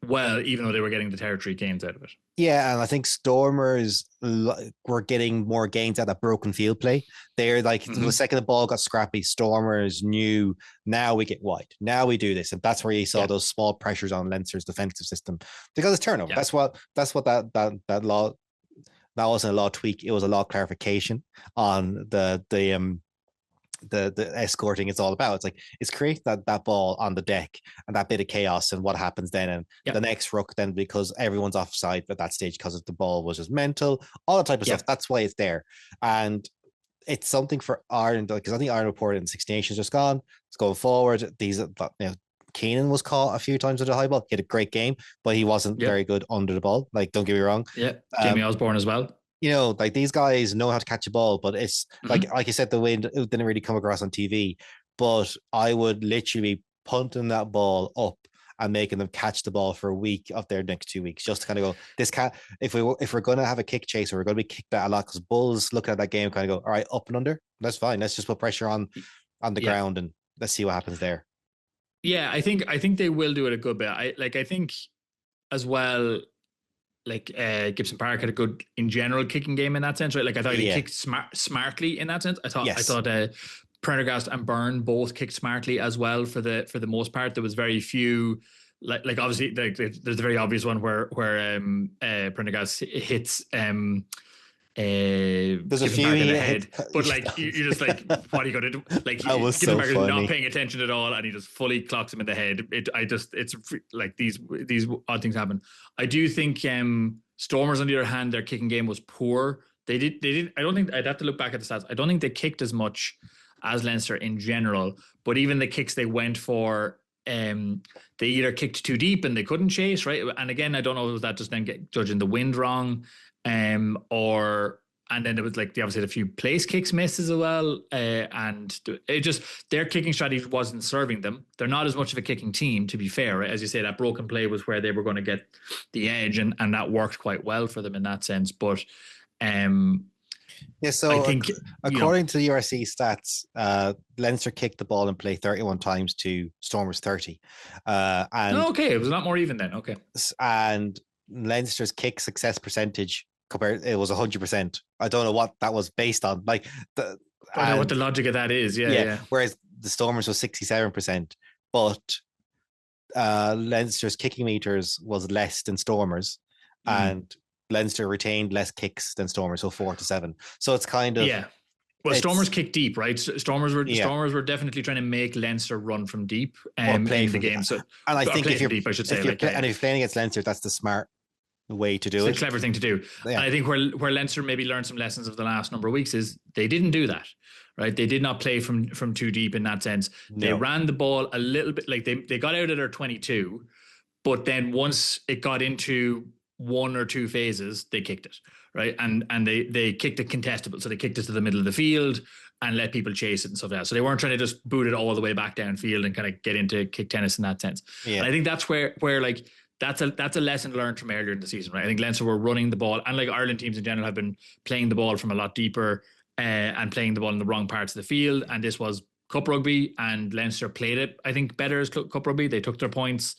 well, even though they were getting the territory gains out of it. Yeah, and I think Stormers were getting more gains out of broken field play. They're like the second the ball got scrappy, Stormers knew now we get wide, now we do this, and that's where you saw those small pressures on Leinster's defensive system because it's turnover. That's what that law, that wasn't a law tweak; it was a law clarification on the escorting it's all about. It's like it's create that ball on the deck and that bit of chaos and what happens then, and the next ruck then, because everyone's offside at that stage because the ball was just mental, all that type of stuff. That's why it's there. And it's something for Ireland, because I think Ireland reported in Six Nations just gone. It's going forward. These, you know, Keenan was caught a few times with a high ball. He had a great game, but he wasn't very good under the ball. Like, don't get me wrong. Yeah, Jamie Osborne as well. You know, like these guys know how to catch a ball, but it's like you said, the wind didn't really come across on TV. But I would literally be punting that ball up and making them catch the ball for a week of their next 2 weeks, just to kind of go, this can't, if we're going to have a kick chase, or we're going to be kicked that a lot, because Bulls looking at that game kind of go, all right, up and under, that's fine. Let's just put pressure on the ground and let's see what happens there. Yeah, I think they will do it a good bit. I think as well, like Gibson Park had a good in general kicking game in that sense, right? Like I thought he kicked smartly in that sense. I thought Prendergast and Byrne both kicked smartly as well for the most part. There was very few, like obviously there's a very obvious one where Prendergast hits there's a few in the head, but like you're just like, what are you going to do? Like Gibson Park is not paying attention at all, and he just fully clocks him in the head. It's like these odd things happen. I do think Stormers, on the other hand, their kicking game was poor. They did. I don't think, I'd have to look back at the stats. I don't think they kicked as much as Leinster in general, but even the kicks they went for, they either kicked too deep and they couldn't chase, right? And again, I don't know if that just then judging the wind wrong, and then there was like obviously a few place kicks misses as well, and it just, their kicking strategy wasn't serving them. They're not as much of a kicking team, to be fair, right? As you say, that broken play was where they were going to get the edge, and that worked quite well for them in that sense. But so I think, according to the URC stats, Leinster kicked the ball in play 31 times to Stormers 30. And it was a lot more even then. Okay, and Leinster's kick success percentage it was 100%. I don't know what that was based on. Like I don't know what the logic of that is. Yeah. Whereas the Stormers was 67%, but Leinster's kicking meters was less than Stormers, and Leinster retained less kicks than Stormers, so 4-7. So it's kind of Well, Stormers kick deep, right? Stormers were definitely trying to make Leinster run from deep in the game. So, and I think if you're deep, I should say, if you're playing against Leinster, that's the smart way to do it. It's a clever thing to do. And I think where Leinster maybe learned some lessons of the last number of weeks is they didn't do that, right? They did not play from too deep in that sense. No. They ran the ball a little bit, like they got out of their 22, but then once it got into one or two phases, they kicked it, right? And they kicked it contestable. So they kicked it to the middle of the field and let people chase it and stuff like that. So they weren't trying to just boot it all the way back downfield and kind of get into kick tennis in that sense. Yeah. And I think that's where like, that's a lesson learned from earlier in the season, right? I think Leinster were running the ball, and like Ireland teams in general have been playing the ball from a lot deeper and playing the ball in the wrong parts of the field. And this was Cup rugby, and Leinster played it, I think, better as Cup rugby. They took their points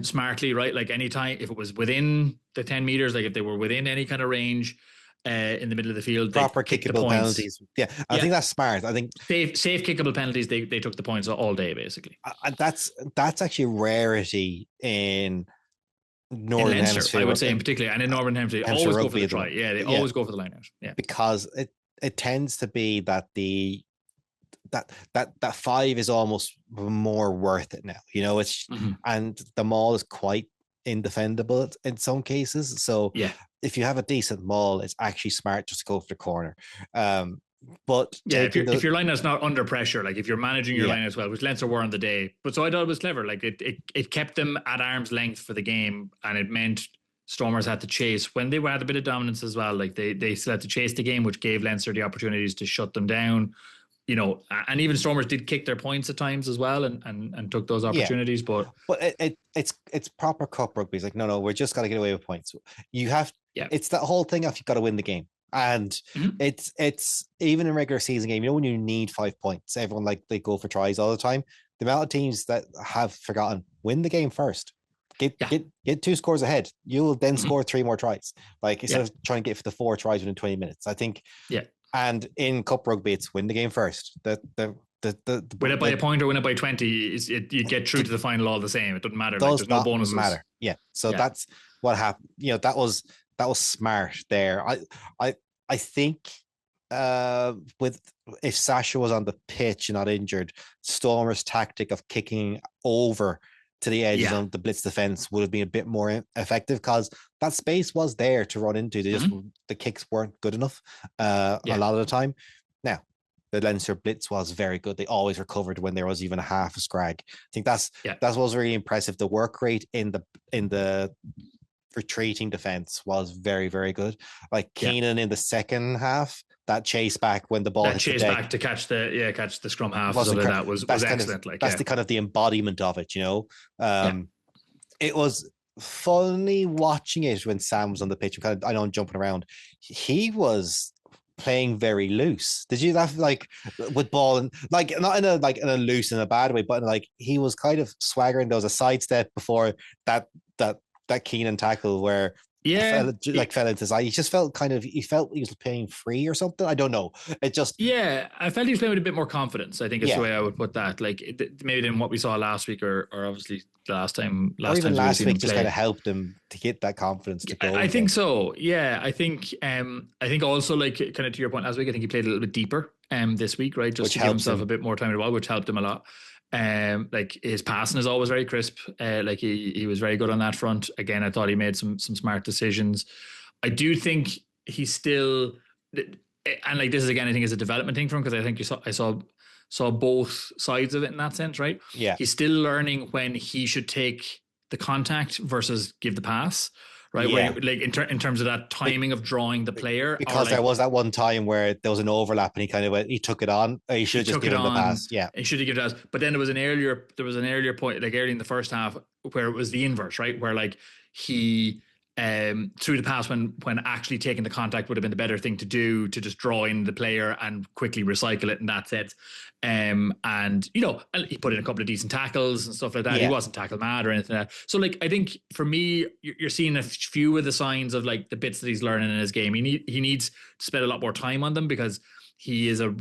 smartly, right? Like anytime, if it was within the 10 meters, like if they were within any kind of range in the middle of the field, proper kickable penalties. Yeah, I think that's smart. I think safe kickable penalties. They took the points all day, basically. That's actually a rarity in Northern Hemisphere, I would say, in particular, and in Northern Hemisphere, always go for the try. Yeah, they always go for the line out. Yeah, because it tends to be that that 5 is almost more worth it now. You know, it's and the maul is quite indefendable in some cases. So if you have a decent maul, it's actually smart just to go for the corner. But Yeah, taking if the your line is not under pressure, like if you're managing your yeah line as well, which Leinster were on the day. But so I thought it was clever. Like it kept them at arm's length for the game, and it meant Stormers had to chase when they had a bit of dominance as well. Like they still had to chase the game, which gave Leinster the opportunities to shut them down. And even Stormers did kick their points at times as well, and took those yeah. opportunities. But But it's proper cup rugby. It's like no, we're just gotta get away with points. You have yeah, it's that whole thing of you got to win the game, and mm-hmm. it's even in regular season game. When you need 5 points, everyone like they go for tries all the time. The amount of teams that have forgotten win the game first. Get 2 scores ahead. You will then score 3 more tries. Like instead of trying to get for the 4 tries within 20 minutes. I think. Yeah. And in cup rugby, it's win the game first. Win it by a point or win it by 20, you get through to the final all the same. It doesn't matter. Like there's no bonuses. Matter. Yeah. So that's what happened. That was smart there. I think with if Sasha was on the pitch and not injured, Stormer's tactic of kicking over to the edges on the blitz defense would have been a bit more effective because that space was there to run into. They just the kicks weren't good enough a lot of the time. Now, the Leinster blitz was very good. They always recovered when there was even a half a scrag. I think that was really impressive. The work rate in the retreating defense was very, very good. Like Keenan in the second half, that chase back when the ball hit the deck, back to catch the scrum half that was excellent. That's the kind of the embodiment of it, It was funny watching it when Sam was on the pitch. I know I'm jumping around. He was playing very loose. Did you laugh with ball and not in a loose in a bad way, but like he was kind of swaggering. There was a sidestep before that Keenan tackle where fell into his eye. He just felt he felt he was playing free or something. I don't know. It just I felt he was playing with a bit more confidence. I think is the way I would put that. Like maybe than what we saw last week or obviously last week just kind of helped him to get that confidence to go. I think so. Yeah, I think also like kind of to your point last week, I think he played a little bit deeper this week, right? Just to give himself a bit more time to ball, which helped him a lot. Like his passing is always very crisp. Like he was very good on that front. Again, I thought he made some smart decisions. I do think he's still, and like this is again, I think is a development thing for him because I think I saw both sides of it in that sense, right? Yeah, he's still learning when he should take the contact versus give the pass. Right, yeah. Where, like in terms of that timing of drawing the player, because there was that one time where there was an overlap and he took it on. He should have just given the pass. Yeah, he should have given it pass. But then there was an earlier point, like early in the first half, where it was the inverse, right? Where like he threw the pass when actually taking the contact would have been the better thing to do, to just draw in the player and quickly recycle it in that sense. And he put in a couple of decent tackles and stuff like that. He wasn't tackle mad or anything like that. So like I think for me, you're seeing a few of the signs of like the bits that he's learning in his game. He needs to spend a lot more time on them because he is like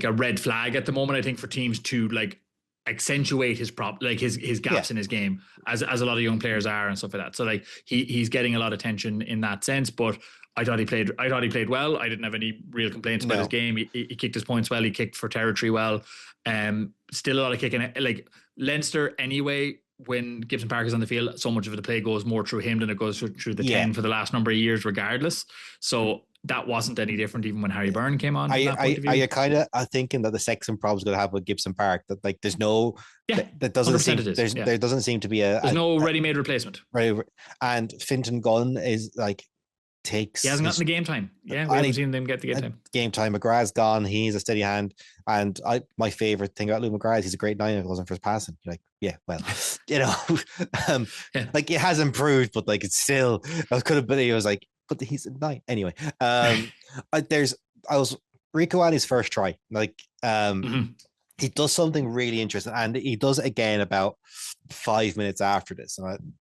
a red flag at the moment, I think, for teams to like accentuate his his gaps in his game as a lot of young players are and stuff like that. So like he's getting a lot of attention in that sense, but I thought he played well. I didn't have any real complaints about his game. He kicked his points well. He kicked for territory well. Still a lot of kicking. Like Leinster anyway, when Gibson Park is on the field, so much of the play goes more through him than it goes through the 10 for the last number of years, regardless. So that wasn't any different even when Harry Byrne came on. Are you kind of thinking that the Sexton problem's going to have with Gibson Park? That like there's no that doesn't seem there doesn't seem to be there's no ready-made replacement. Right, and Fintan Gunn is like he hasn't gotten the game time. Yeah, we haven't seen them get the game time. McGrath's gone. He's a steady hand, and my favorite thing about Lou McGrath is he's a great nine if it wasn't for his passing. You're like, yeah, well, like it has improved, but like it's still could have been. He was like, but he's a nine anyway. Rico on his first try, like he does something really interesting, and he does it again about 5 minutes after this. And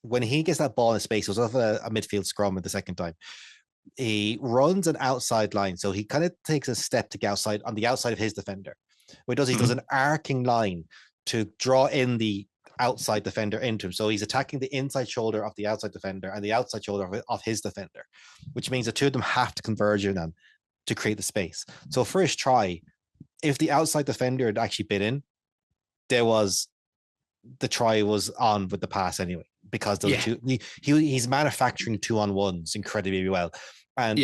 when he gets that ball in space, it was off a midfield scrum at the second time. He runs an outside line, so he kind of takes a step to get outside on the outside of his defender. What he does an arcing line to draw in the outside defender into him. So he's attacking the inside shoulder of the outside defender and the outside shoulder of his defender, which means the two of them have to converge in them to create the space. So for his try, if the outside defender had actually been in, the try was on with the pass anyway, because those two, he's manufacturing 2-on-1s incredibly well. And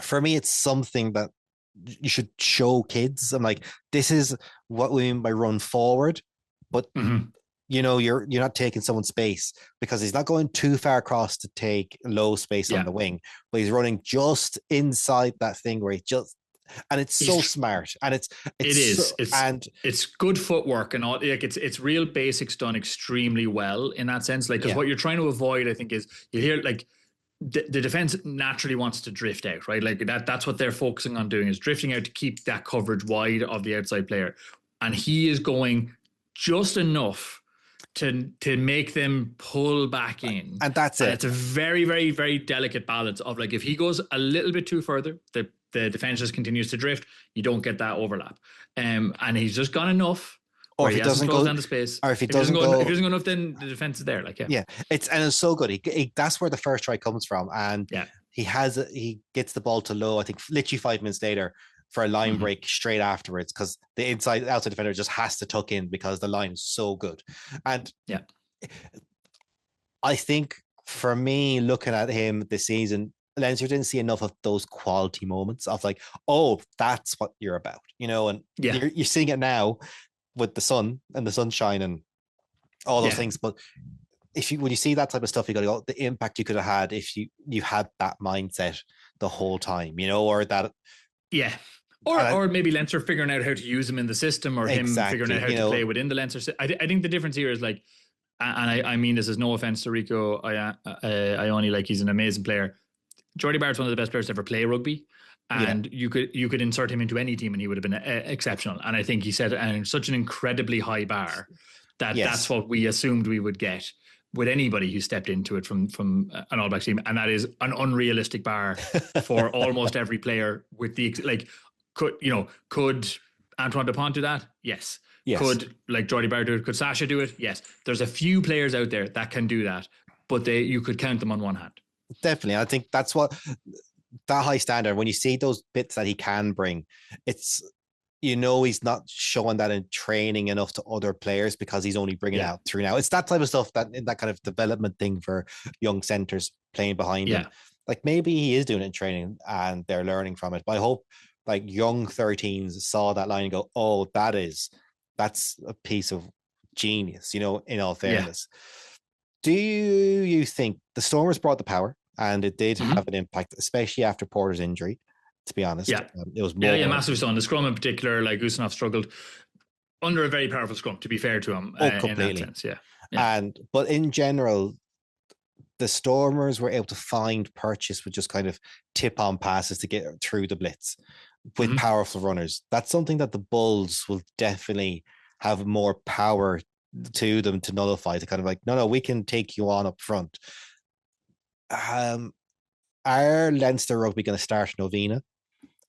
for me, it's something that you should show kids. I'm like, this is what we mean by run forward, but Mhm. you're not taking someone's space because he's not going too far across to take low space on Yeah. the wing, but he's running just inside that thing where he just and it's so He's smart and it's It is. so and It's good footwork and all. Like it's real basics done extremely well in that sense. Like because yeah, what you're trying to avoid, I think, is you hear like the defense naturally wants to drift out, right? Like that's what they're focusing on doing is drifting out to keep that coverage wide of the outside player, and he is going just enough to make them pull back in. and that's And it. it's a very, very, very delicate balance of like if he goes a little bit too further, the defense just continues to drift. You don't get that overlap. And he's just gone enough Or where if he he hasn't doesn't closed go, down the space. or if he If he doesn't doesn't go, if he go, doesn't go enough, then the defense is there. Like yeah, yeah, it's so good. That's where the first try comes from, and yeah. he gets the ball to low. I think literally 5 minutes later for a line Mm-hmm. break straight afterwards because the outside defender just has to tuck in because the line is so good, and Yeah. I think for me looking at him this season. Leinster didn't see enough of those quality moments of like, oh, that's what you're about, and Yeah. you're seeing it now with the sun and the sunshine and all those Yeah. things. But when you see that type of stuff, you got to go the impact you could have had if you had that mindset the whole time, or that. Yeah. And Or maybe Leinster figuring out how to use him in the system, or him figuring out exactly, how to play within the Leinster. I think the difference here is like, and I mean this is no offense to Rico Ioni, like he's an amazing player. Jordy Barrett's one of the best players to ever play rugby, yeah, and you could insert him into any team and he would have been exceptional. And I think he set such an incredibly high bar that that's yes, what we assumed we would get with anybody who stepped into it from an All Blacks team, and that is an unrealistic bar for almost every player. With the like, could Antoine Dupont do that? Yes. yes, Could like Jordy Barrett do it? Could Sasha do it? Yes. There's a few players out there that can do that, but you could count them on one hand. definitely. I think that's what that high standard. When you see those bits that he can bring, it's he's not showing that in training enough to other players because he's only bringing it Yeah. out through now. It's that type of stuff that kind of development thing for young centers playing behind him. Yeah. Like maybe he is doing it in training and they're learning from it. But I hope like young 13s saw that line and go, oh, that's a piece of genius, in all Yeah. fairness. Do you think the Stormers brought the power and it did Mm-hmm. have an impact, especially after Porter's injury? To be honest, Yeah. it was Yeah, more. massively so. On the scrum in particular, like Usanov struggled under a very powerful scrum, to be fair to him, Oh, in that completely. sense. Yeah. Yeah. But in general, the Stormers were able to find purchase with just kind of tip on passes to get through the blitz with Mm-hmm. powerful runners. That's something that the Bulls will definitely have more power to them to nullify, to kind of like, no, we can take you on up front. Um, are Leinster Rugby going to start Novena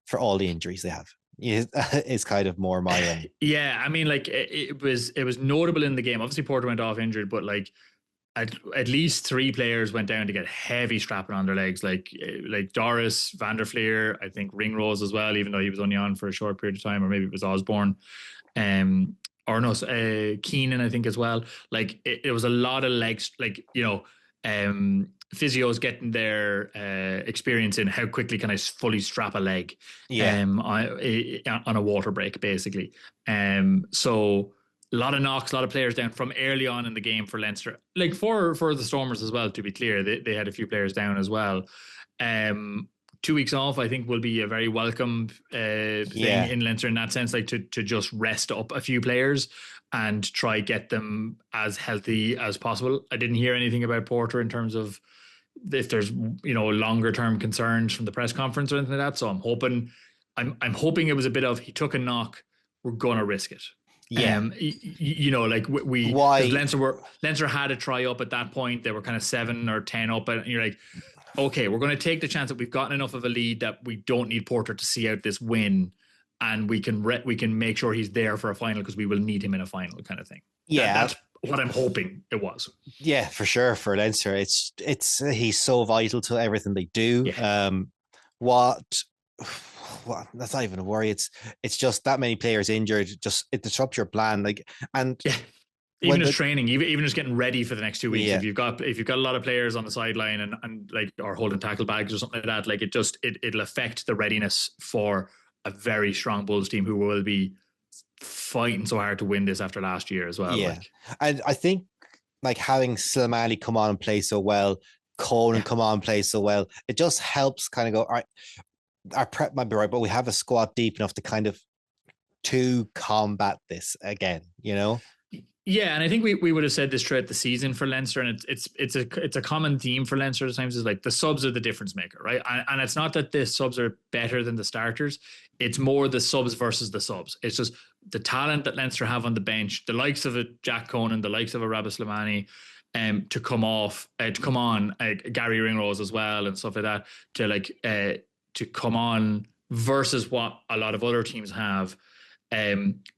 for all the injuries they have? Is kind of more my Yeah, I mean, like it was notable in the game. Obviously, Porter went off injured, but like at least three players went down to get heavy strapping on their legs, like Doris, Vanderfleer, I think Ringrose as well, even though he was only on for a short period of time, or maybe it was Osborne, um, or no, Keenan, I think as well. Like it was a lot of legs, like physios getting their experience in how quickly can I fully strap a leg yeah, on a water break, basically. So a lot of knocks, a lot of players down from early on in the game for Leinster. Like for the Stormers as well, to be clear, they had a few players down as well. 2 weeks off, I think, will be a very welcome thing yeah, in Leinster in that sense, like to just rest up a few players and try get them as healthy as possible. I didn't hear anything about Porter in terms of if there's longer term concerns from the press conference or anything like that. So I'm hoping it was a bit of he took a knock, we're gonna risk it. yeah. Like we because Why? Leinster had a try up at that point. They were kind of 7 or 10 up, and you're like, okay, we're going to take the chance that we've gotten enough of a lead that we don't need Porter to see out this win, and we can make sure he's there for a final because we will need him in a final, kind of thing. Yeah, That's what I'm hoping it was. yeah, for sure. For Leinster, he's so vital to everything they do. Yeah, What? What? That's not even a worry. It's just that many players injured. Just it disrupts your plan. Like, and yeah, Even just training, even just getting ready for the next 2 weeks. Yeah. If you've got a lot of players on the sideline and like or holding tackle bags or something like that, like it'll affect the readiness for a very strong Bulls team who will be fighting so hard to win this after last year as well. Yeah. Like, And I think like having Slimani come on and play so well, Conan come on and play so well, it just helps kind of go, all right, our prep might be right, but we have a squad deep enough to kind of to combat this again, you know? yeah, and I think we would have said this throughout the season for Leinster, and it's a common theme for Leinster at times is like the subs are the difference maker, right? And it's not that the subs are better than the starters; it's more the subs versus the subs. It's just the talent that Leinster have on the bench, the likes of a Jack Conan, the likes of a Rabbi Slimani, to come on, Gary Ringrose as well, and stuff like that, to come on versus what a lot of other teams have.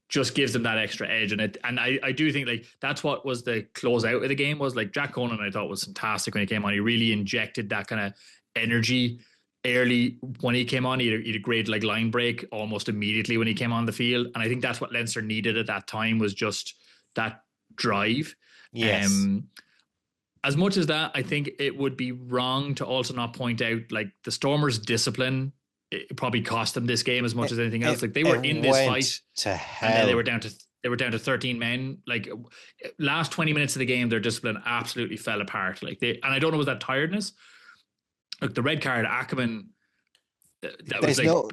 Just gives them that extra edge. And I do think like that's what was the close out of the game was like Jack Conan, I thought was fantastic when he came on. He really injected that kind of energy early when he came on. He had a great like line break almost immediately when he came on the field. And I think that's what Leinster needed at that time was just that drive. Yes. As much as that, I think it would be wrong to also not point out like the Stormers' discipline. It probably cost them this game as much as anything else. Like they were in this fight to hell. and then they were down to 13 men. Like last 20 minutes of the game, their discipline absolutely fell apart. Like and I don't know, was that tiredness? Look, the red card, Ackerman. There's no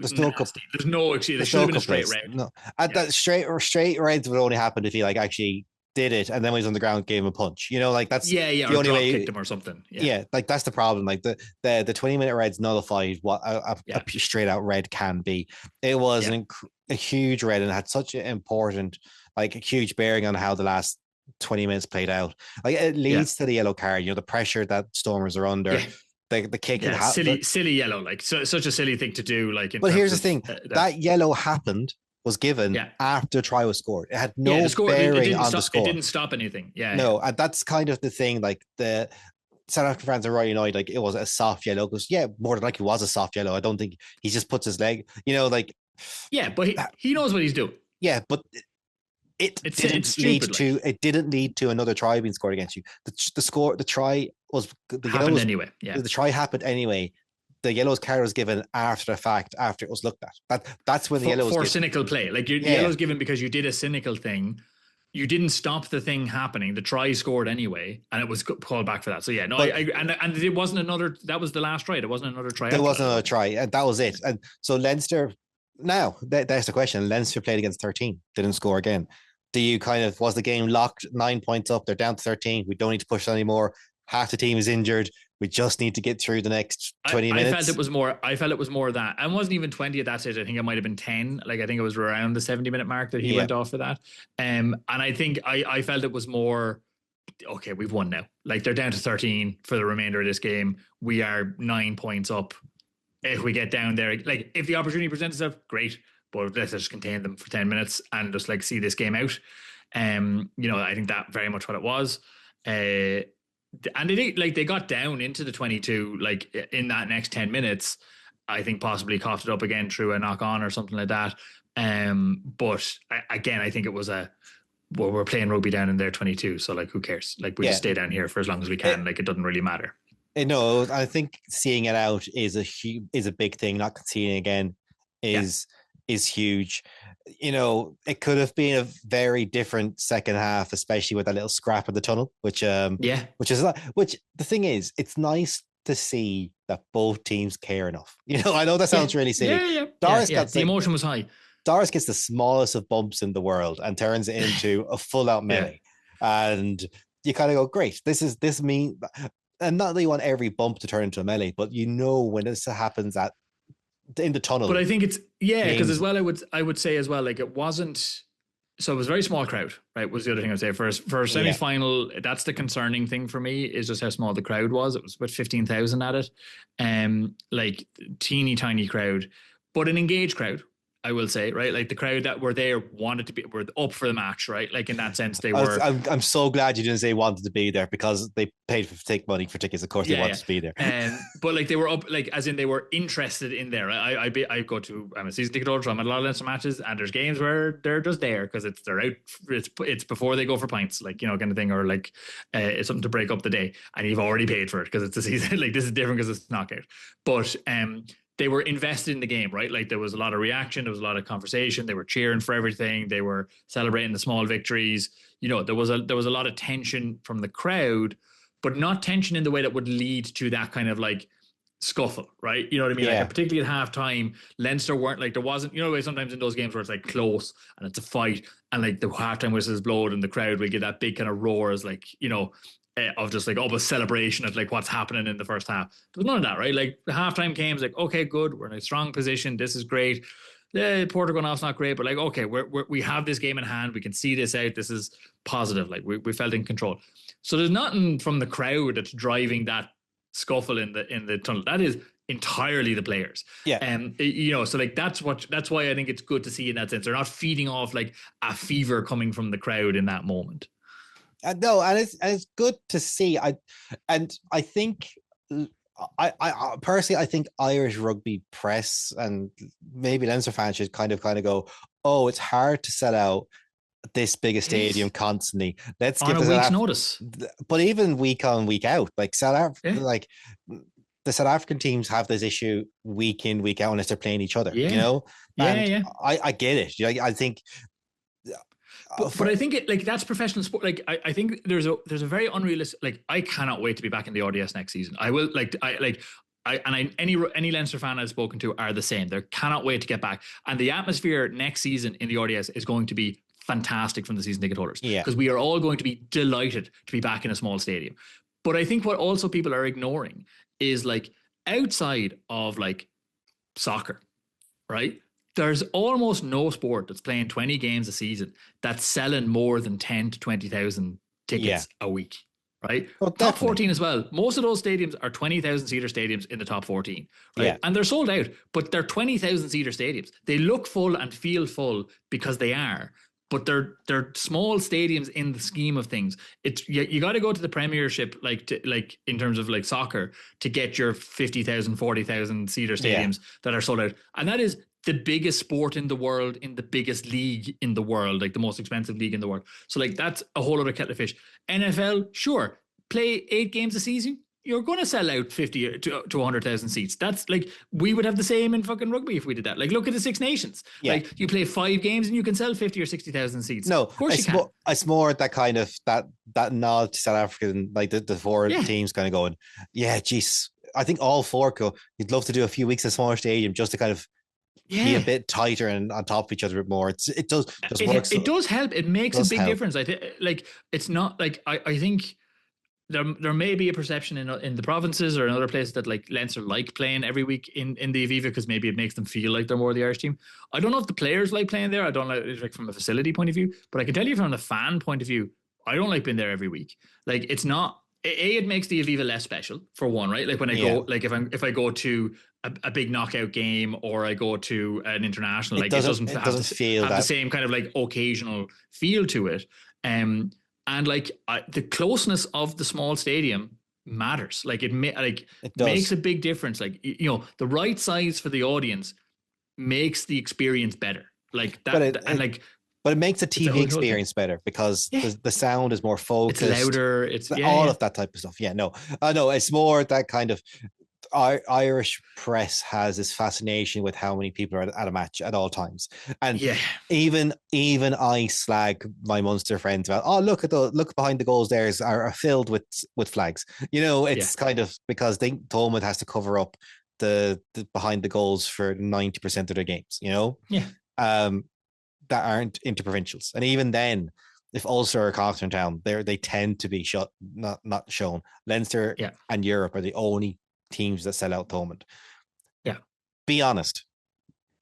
excuse. There should have been a straight red. No, that straight reds would only happen if he like actually did it and then when he's on the ground gave him a punch, you know, like that's the only way kicked him or something. Yeah, like that's the problem. Like the 20-minute reds nullified what a straight out red can be. It was a huge red and had such an important, like a huge bearing on how the last 20 minutes played out. Like it leads to the yellow card, you know, the pressure that Stormers are under. The kick silly yellow, like such a silly thing to do. Like, but here's the thing: that yellow happened was given after a try was scored. It had no bearing on the score. It didn't stop anything. No, and that's kind of the thing. Like the South African fans are right annoyed. Like it was a soft yellow because more than likely it was a soft yellow. I don't think he just puts his leg. You know, like but he knows what he's doing. Yeah, but it didn't lead to another try being scored against you. The try was happened anyway. Yeah, the try happened anyway. The yellow's card was given after the fact, after it was looked at. That's when the yellow was for cynical play. Like the yellow's given because you did a cynical thing. You didn't stop the thing happening. The try scored anyway, and it was called back for that. So and it wasn't another. That was the last try. It wasn't another try. There wasn't another try, and that was it. And so Leinster. Now that's the question. Leinster played against 13, didn't score again. Do you was the game locked 9 points up? They're down to 13. We don't need to push anymore. Half the team is injured. We just need to get through the next 20 minutes. I felt it was more that. And it wasn't even 20 at that stage. I think it might have been 10. Like I think it was around the 70-minute mark that he went off for that. And I think I felt it was more, okay, we've won now. Like they're down to 13 for the remainder of this game. We are 9 points up. If we get down there, like if the opportunity presents itself, great. But let's just contain them for 10 minutes and just like see this game out. You know, I think that very much what it was. And they got down into the 22, like in that next 10 minutes, I think possibly coughed it up again through a knock on or something like that. But again, I think it was we're playing rugby down in their 22. So like, who cares? Like we just stay down here for as long as we can. Like it doesn't really matter. No, I think seeing it out is a big thing. Not conceding again is huge. You know, it could have been a very different second half, especially with that little scrap of the tunnel, which the thing is, it's nice to see that both teams care enough. You know, I know that sounds really silly. Yeah. Doris got the emotion was high. Doris gets the smallest of bumps in the world and turns it into a full out melee. And you kind of go, great, this means, and not that you want every bump to turn into a melee, but you know when this happens in the tunnel. But I think it's because as well I would say as well, like it wasn't, so it was a very small crowd, right? Was the other thing I'd say for a semi-final. That's the concerning thing for me is just how small the crowd was. It was about 15,000 at it, like teeny tiny crowd, but an engaged crowd. I will say, right? Like the crowd that were there wanted to were up for the match, right? Like in that sense, they were. I'm so glad you didn't say wanted to be there, because they paid for take money for tickets. Of course, they wanted to be there. But like they were up, like as in they were interested in there. I go to, I'm a season ticket holder, so I'm at a lot of Leinster matches, and there's games where they're just there because they're out. It's before they go for pints, like, you know, kind of thing, or like it's something to break up the day, and you've already paid for it because it's a season. Like this is different because it's knockout, but they were invested in the game, right? Like there was a lot of reaction, there was a lot of conversation. They were cheering for everything. They were celebrating the small victories. You know, there was a lot of tension from the crowd, but not tension in the way that would lead to that kind of like scuffle, right? You know what I mean? Yeah. Like particularly at halftime, Leinster weren't like, there wasn't, you know, sometimes in those games where it's like close and it's a fight, and like the halftime whistle is blown and the crowd will get that big kind of roar as like, you know, of just like a celebration of like what's happening in the first half. There was none of that, right? Like the halftime games, like, okay, good, we're in a strong position, this is great. Porter going off's not great, but like, okay, we have this game in hand, we can see this out, this is positive, like we felt in control. So there's nothing from the crowd that's driving that scuffle in the tunnel. That is entirely the players. Yeah. You know, so like that's why I think it's good to see in that sense. They're not feeding off like a fever coming from the crowd in that moment. No, and it's good to see. I think I personally, I think Irish rugby press and maybe Leinster fans should kind of go, oh, it's hard to sell out this big a stadium constantly. Let's on give a week's notice. But even week on, week out, like like the South African teams have this issue week in, week out unless they're playing each other. Yeah. You know, and yeah. I get it. You know, I think. But I think it, like, that's professional sport. Like I think there's a very unrealistic, like, I cannot wait to be back in the RDS next season. I will, any Leinster fan I've spoken to are the same. They cannot wait to get back. And the atmosphere next season in the RDS is going to be fantastic from the season ticket holders. Yeah. Because we are all going to be delighted to be back in a small stadium. But I think what also people are ignoring is, like, outside of like soccer, right? There's almost no sport that's playing 20 games a season that's selling more than 10 to 20,000 tickets a week, right? Well, top 14 as well. Most of those stadiums are 20,000 seater stadiums in the top 14, right? Yeah. And they're sold out, but they're 20,000 seater stadiums. They look full and feel full because they are, but they're small stadiums in the scheme of things. It's you got to go to the Premiership, like in terms of like soccer, to get your 50,000, 40,000 seater stadiums that are sold out, and that is the biggest sport in the world, in the biggest league in the world, like the most expensive league in the world. So like that's a whole other kettle of fish. NFL, sure, play 8 games a season, you're going to sell out 50 to 100,000 seats. That's like, we would have the same in fucking rugby if we did that. Like, look at the Six Nations. Yeah. Like, you play 5 games and you can sell 50 or 60,000 seats. No, of course you can. It's more that kind of that nod to South African, like the 4 teams kind of going, yeah, geez, I think all 4 go. You'd love to do a few weeks in a smaller stadium just to kind of be a bit tighter and on top of each other a bit more. It does work. It does help. It makes a big difference. I think, like, it's not like, I think there may be a perception in the provinces or in other places that like Leinster like playing every week in the Aviva because maybe it makes them feel like they're more the Irish team. I don't know if the players like playing there. I don't like from a facility point of view, but I can tell you from the fan point of view, I don't like being there every week. Like, it's not. It makes the Aviva less special, for one, right? Like when I go, like if I go to a big knockout game or I go to an international, like it doesn't have the same kind of like occasional feel to it. And like the closeness of the small stadium matters. Like it makes a big difference. Like, you know, the right size for the audience makes the experience better. Like that, but it makes the TV experience better because the sound is more focused. It's louder. It's all of that type of stuff. Yeah, no, it's more that kind of Irish press has this fascination with how many people are at a match at all times. And even I slag my Munster friends about, oh, look behind the goals there are filled with flags. You know, it's kind of because Thomond has to cover up the behind the goals for 90% of their games, you know? Yeah. That aren't interprovincials, and even then, if Ulster or Connacht in town, they tend to be shut, not shown. Leinster and Europe are the only teams that sell out Thomond. Yeah, be honest.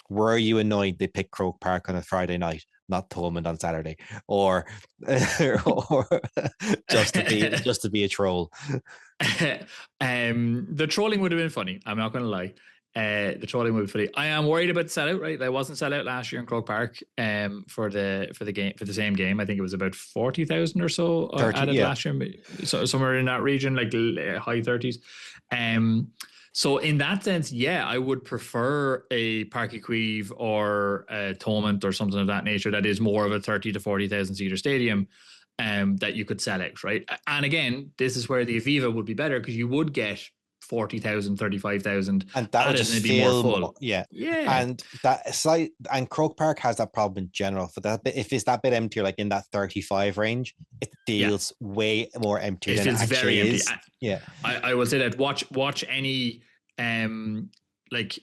Were you annoyed they picked Croke Park on a Friday night, not Thomond on Saturday, or just to be a troll? The trolling would have been funny. I'm not going to lie. The trolling will be funny. I am worried about sellout. Right, I wasn't sellout last year in Croke Park. For the game, for the same game. I think it was about 40,000 or so 30, added yeah. last year. So somewhere in that region, like high 30s. So in that sense, yeah, I would prefer a Park Equive or a Thomond or something of that nature that is more of a 30 to 40,000 seater stadium. That you could sell out, right? And again, this is where the Aviva would be better because you would get 40,000, 35,000 And that would added and just it'd be more feel more, full. yeah. Yeah. And that slight, and Croke Park has that problem in general. For that bit, if it's that bit emptier, like in that 35 range, it Yeah. feels way more empty It than it feels very actually empty. is. Yeah. I will say that watch any like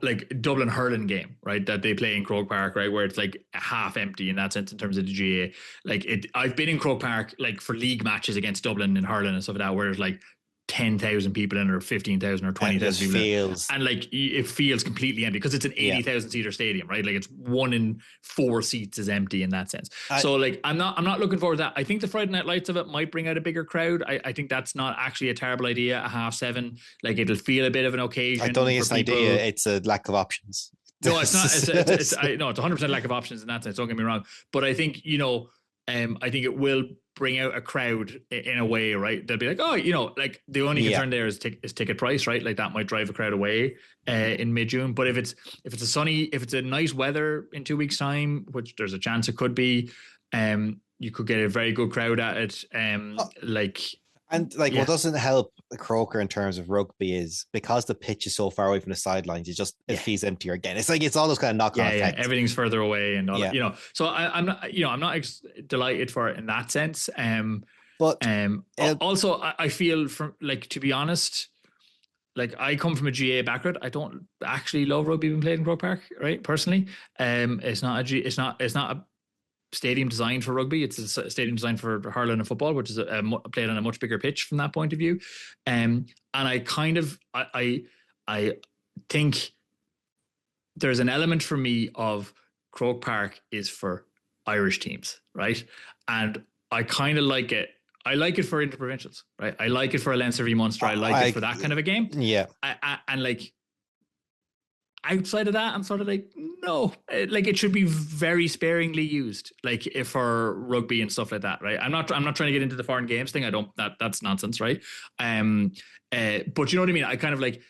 like Dublin hurling game, right? That they play in Croke Park, right? Where it's like half empty in that sense in terms of the GA. Like I've been in Croke Park like for league matches against Dublin and hurling and stuff like that, where it's like 10,000 people in, or 15,000 or And it 20,000 just people in. feels, And like it feels completely empty because it's an yeah. 80,000 seater stadium, right? Like it's 1 in 4 seats is empty in that sense. So like I'm not looking forward to that. I think the Friday night lights of it might bring out a bigger crowd. I think that's not actually a terrible idea. A 7:30, like it'll feel a bit of an occasion. I don't think for it's an people. idea. It's a lack of options. No, it's not. It's 100% lack of options in that sense. Don't get me wrong, but I think I think it will bring out a crowd in a way, right? They'll be like, oh, like the only concern there is ticket price, right? Like that might drive a crowd away in mid-June. But if it's a nice weather in 2 weeks' time, which there's a chance it could be, you could get a very good crowd at it. What doesn't help Croker in terms of rugby is because the pitch is so far away from the sidelines, it feels emptier again. It's like it's all those kind of knock-on effects. Everything's further away and all that, So I'm not delighted for it in that sense. Also I feel from like, to be honest, like I come from a GA background. I don't actually love rugby being played in Croke Park, right? Personally, it's not a stadium designed for rugby. It's a stadium designed for hurling and football, which is played on a much bigger pitch from that point of view. And I kind of I think there's an element for me of Croke Park is for Irish teams, right? And I kind of like it. I like it for interprovincials, right? I like it for a Leinster v Munster. I like it for that kind of a game. Yeah. And like outside of that, I'm sort of like, no, like it should be very sparingly used, like if for rugby and stuff like that, right? I'm not trying to get into the foreign games thing. That's nonsense, right? But you know what I mean? I kind of like,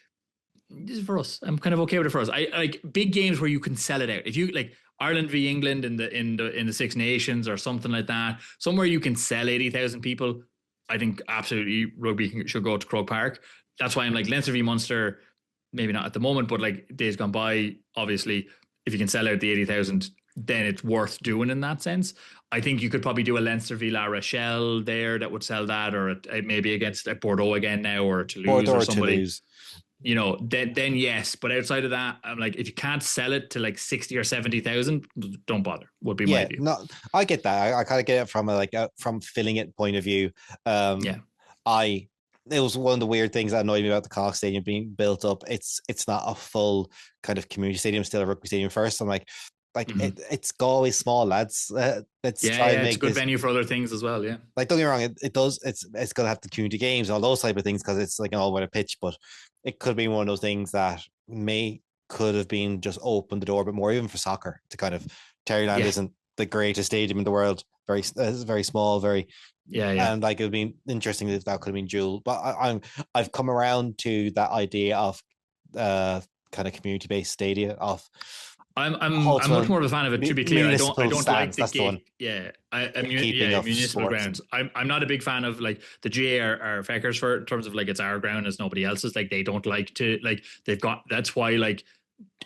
this is for us. I'm kind of okay with it for us. I like big games where you can sell it out. If you like Ireland v England in the Six Nations or something like that, somewhere you can sell 80,000 people, I think absolutely rugby should go to Croke Park. That's why I'm like Leinster v Munster. Maybe not at the moment, but like days gone by, obviously, if you can sell out the 80,000, then it's worth doing in that sense. I think you could probably do a Leinster v La Rochelle there that would sell that, or maybe against Bordeaux again now, or Toulouse or somebody. Toulouse. Then yes. But outside of that, I'm like, if you can't sell it to like 60 or 70,000, don't bother. Would be my view. No, I get that. I kind of get it from from filling it point of view. It was one of the weird things that annoyed me about the Connacht Stadium being built up. It's not a full kind of community stadium, still a rugby stadium first. I'm like it's Galway small, lads. Let's try and make it's a good venue for other things as well. Yeah, like don't get me wrong, it's gonna have the community games and all those type of things because it's like an all-weather pitch, but it could be one of those things that could have been just opened the door a bit more, even for soccer, to kind of Terryland isn't the greatest stadium in the world. Very small, very. And like it would be interesting if that could have been dual. But I've come around to that idea of kind of community based stadia. I'm much more of a fan of it. To be clear, I don't like the gate. Municipal grounds. I'm not a big fan of like the GA are feckers for it in terms of like it's our ground as nobody else's. Like they don't like to like they've got. That's why like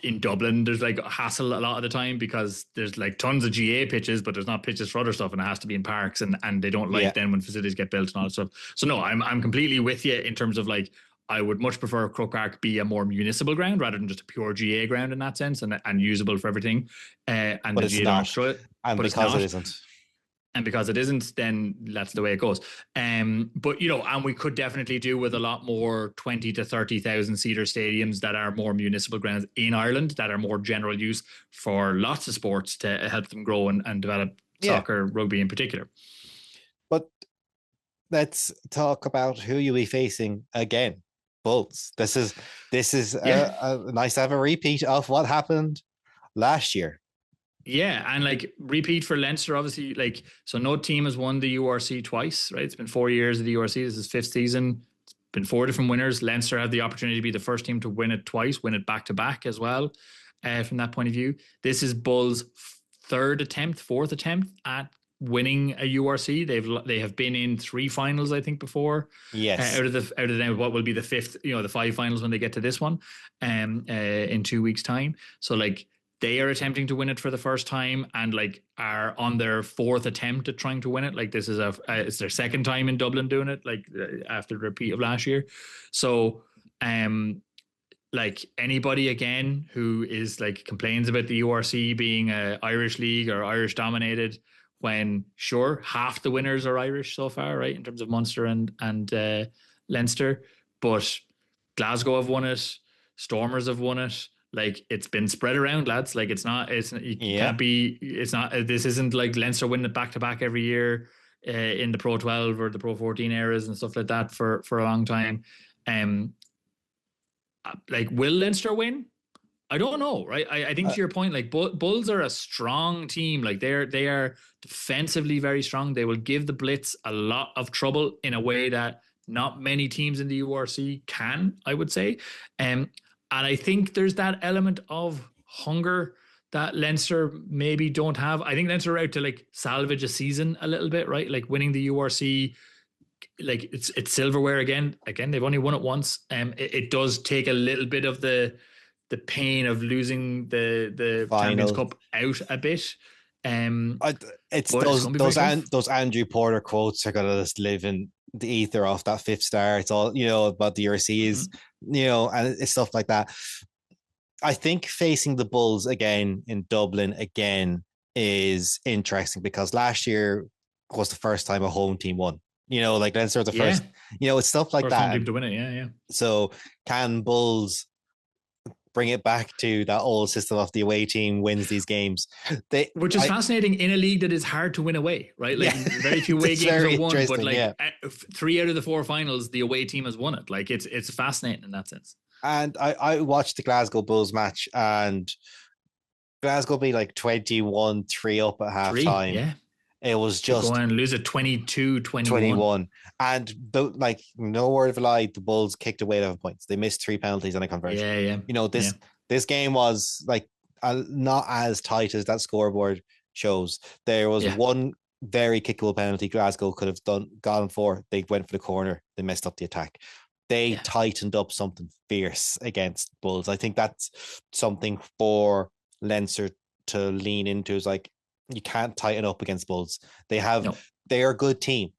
in Dublin there's like a hassle a lot of the time because there's like tons of GA pitches, but there's not pitches for other stuff, and it has to be in parks, and they don't like then when facilities get built and all that stuff. So no, I'm completely with you in terms of like I would much prefer Croke Park be a more municipal ground rather than just a pure GA ground in that sense, and usable for everything. But the GA don't destroy it. And because it isn't. And because it isn't, then that's the way it goes. But and we could definitely do with a lot more 20 to 30,000 seater stadiums that are more municipal grounds in Ireland that are more general use for lots of sports to help them grow and develop soccer, rugby in particular. But let's talk about who you'll be facing again. Bulls. This is Yeah. nice to have a repeat of what happened last year. Yeah, and like repeat for Leinster, obviously, like so no team has won the URC twice, right? It's been 4 years of the URC. This is fifth season. It's been four different winners. Leinster had the opportunity to be the first team to win it twice, win it back to back as well. From that point of view, this is Bulls' fourth attempt at winning a URC. They have been in three finals, I think, before. Yes. Out of them, what will be the fifth? The five finals when they get to this one, in 2 weeks' time. So like they are attempting to win it for the first time and like are on their fourth attempt at trying to win it. Like this is it's their second time in Dublin doing it, like after the repeat of last year. So, like anybody again who is like complains about the URC being a Irish league or Irish dominated, when sure half the winners are Irish so far, right, in terms of Munster and Leinster, but Glasgow have won it, Stormers have won it. Like it's been spread around, lads. Like you can't be. It's not. This isn't like Leinster winning it back to back every year in the Pro 12 or the Pro 14 eras and stuff like that for a long time. Like will Leinster win? I don't know, right? I think to your point, like Bulls are a strong team. Like they are defensively very strong. They will give the Blitz a lot of trouble in a way that not many teams in the URC can, I would say. And I think there's that element of hunger that Leinster maybe don't have. I think Leinster are out to like salvage a season a little bit, right? Like winning the URC, like it's silverware again. Again, they've only won it once. It does take a little bit of the pain of losing the Champions Cup out a bit. It's but it's gonna be very tough. those Andrew Porter quotes are gonna just live in the ether off that fifth star. It's all about the URCs, and it's stuff like that. I think facing the Bulls again in Dublin again is interesting because last year was the first time a home team won. Like Leinster was the first. It's stuff like First that. home team to win it, yeah. So can Bulls bring it back to that old system of the away team wins these games? Which is fascinating in a league that is hard to win away, right? Like very few away games are won, but like 3 out of the 4 finals, the away team has won it. Like it's fascinating in that sense. And I watched the Glasgow Bulls match and Glasgow be like 21-3 up at half time. Yeah. It was just go and lose it 22-21. And like no word of a lie, the Bulls kicked away 11 points. They missed 3 penalties and a conversion. This game was like not as tight as that scoreboard shows. There was one very kickable penalty Glasgow could have gone for. They went for the corner. They messed up the attack. They tightened up something fierce against Bulls. I think that's something for Leinster to lean into. Is like you can't tighten up against Bulls. They're a good team.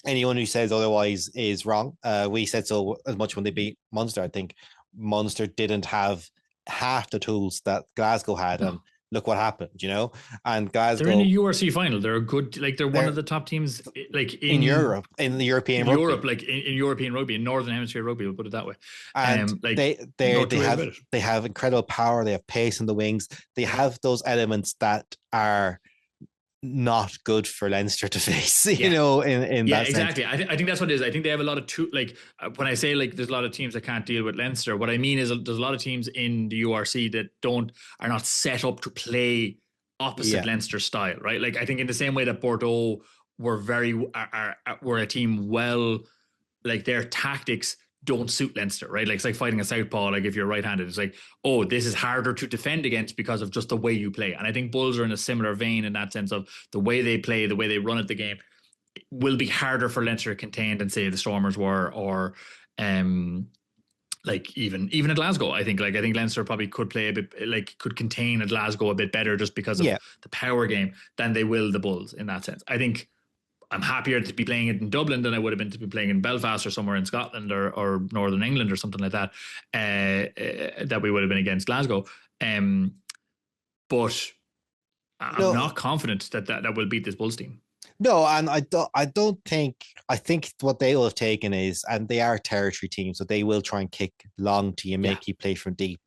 Anyone who says otherwise is wrong. We said so as much when they beat Munster. I think Munster didn't have half the tools that Glasgow had, and look what happened, And Glasgow, they're in a URC final. They're a good, like they're one of the top teams, like in Europe, in the European rugby. Europe, like in European rugby, in Northern Hemisphere rugby. We'll put it that way. And like they have incredible power. They have pace in the wings. They have those elements that are not good for Leinster to face, in that exactly. sense. I think that's what it is. I think they have a lot of when I say like there's a lot of teams that can't deal with Leinster, what I mean is there's a lot of teams in the URC that are not set up to play opposite Leinster style, right? Like I think in the same way that Bordeaux were were a team like their tactics don't suit Leinster, right? Like it's like fighting a southpaw. Like if you're right-handed, it's like, oh, this is harder to defend against because of just the way you play. And I think Bulls are in a similar vein in that sense of the way they play, the way they run at the game will be harder for Leinster to contain than say the Stormers were, or like even at Glasgow. I think Leinster probably could play a bit, like could contain at Glasgow a bit better just because of the power game than they will the Bulls in that sense. I think I'm happier to be playing it in Dublin than I would have been to be playing in Belfast or somewhere in Scotland or Northern England or something like that, that we would have been against Glasgow. But I'm not confident that will beat this Bulls team. No, and I think what they will have taken is, and they are territory teams, so they will try and kick long to you, make you play from deep.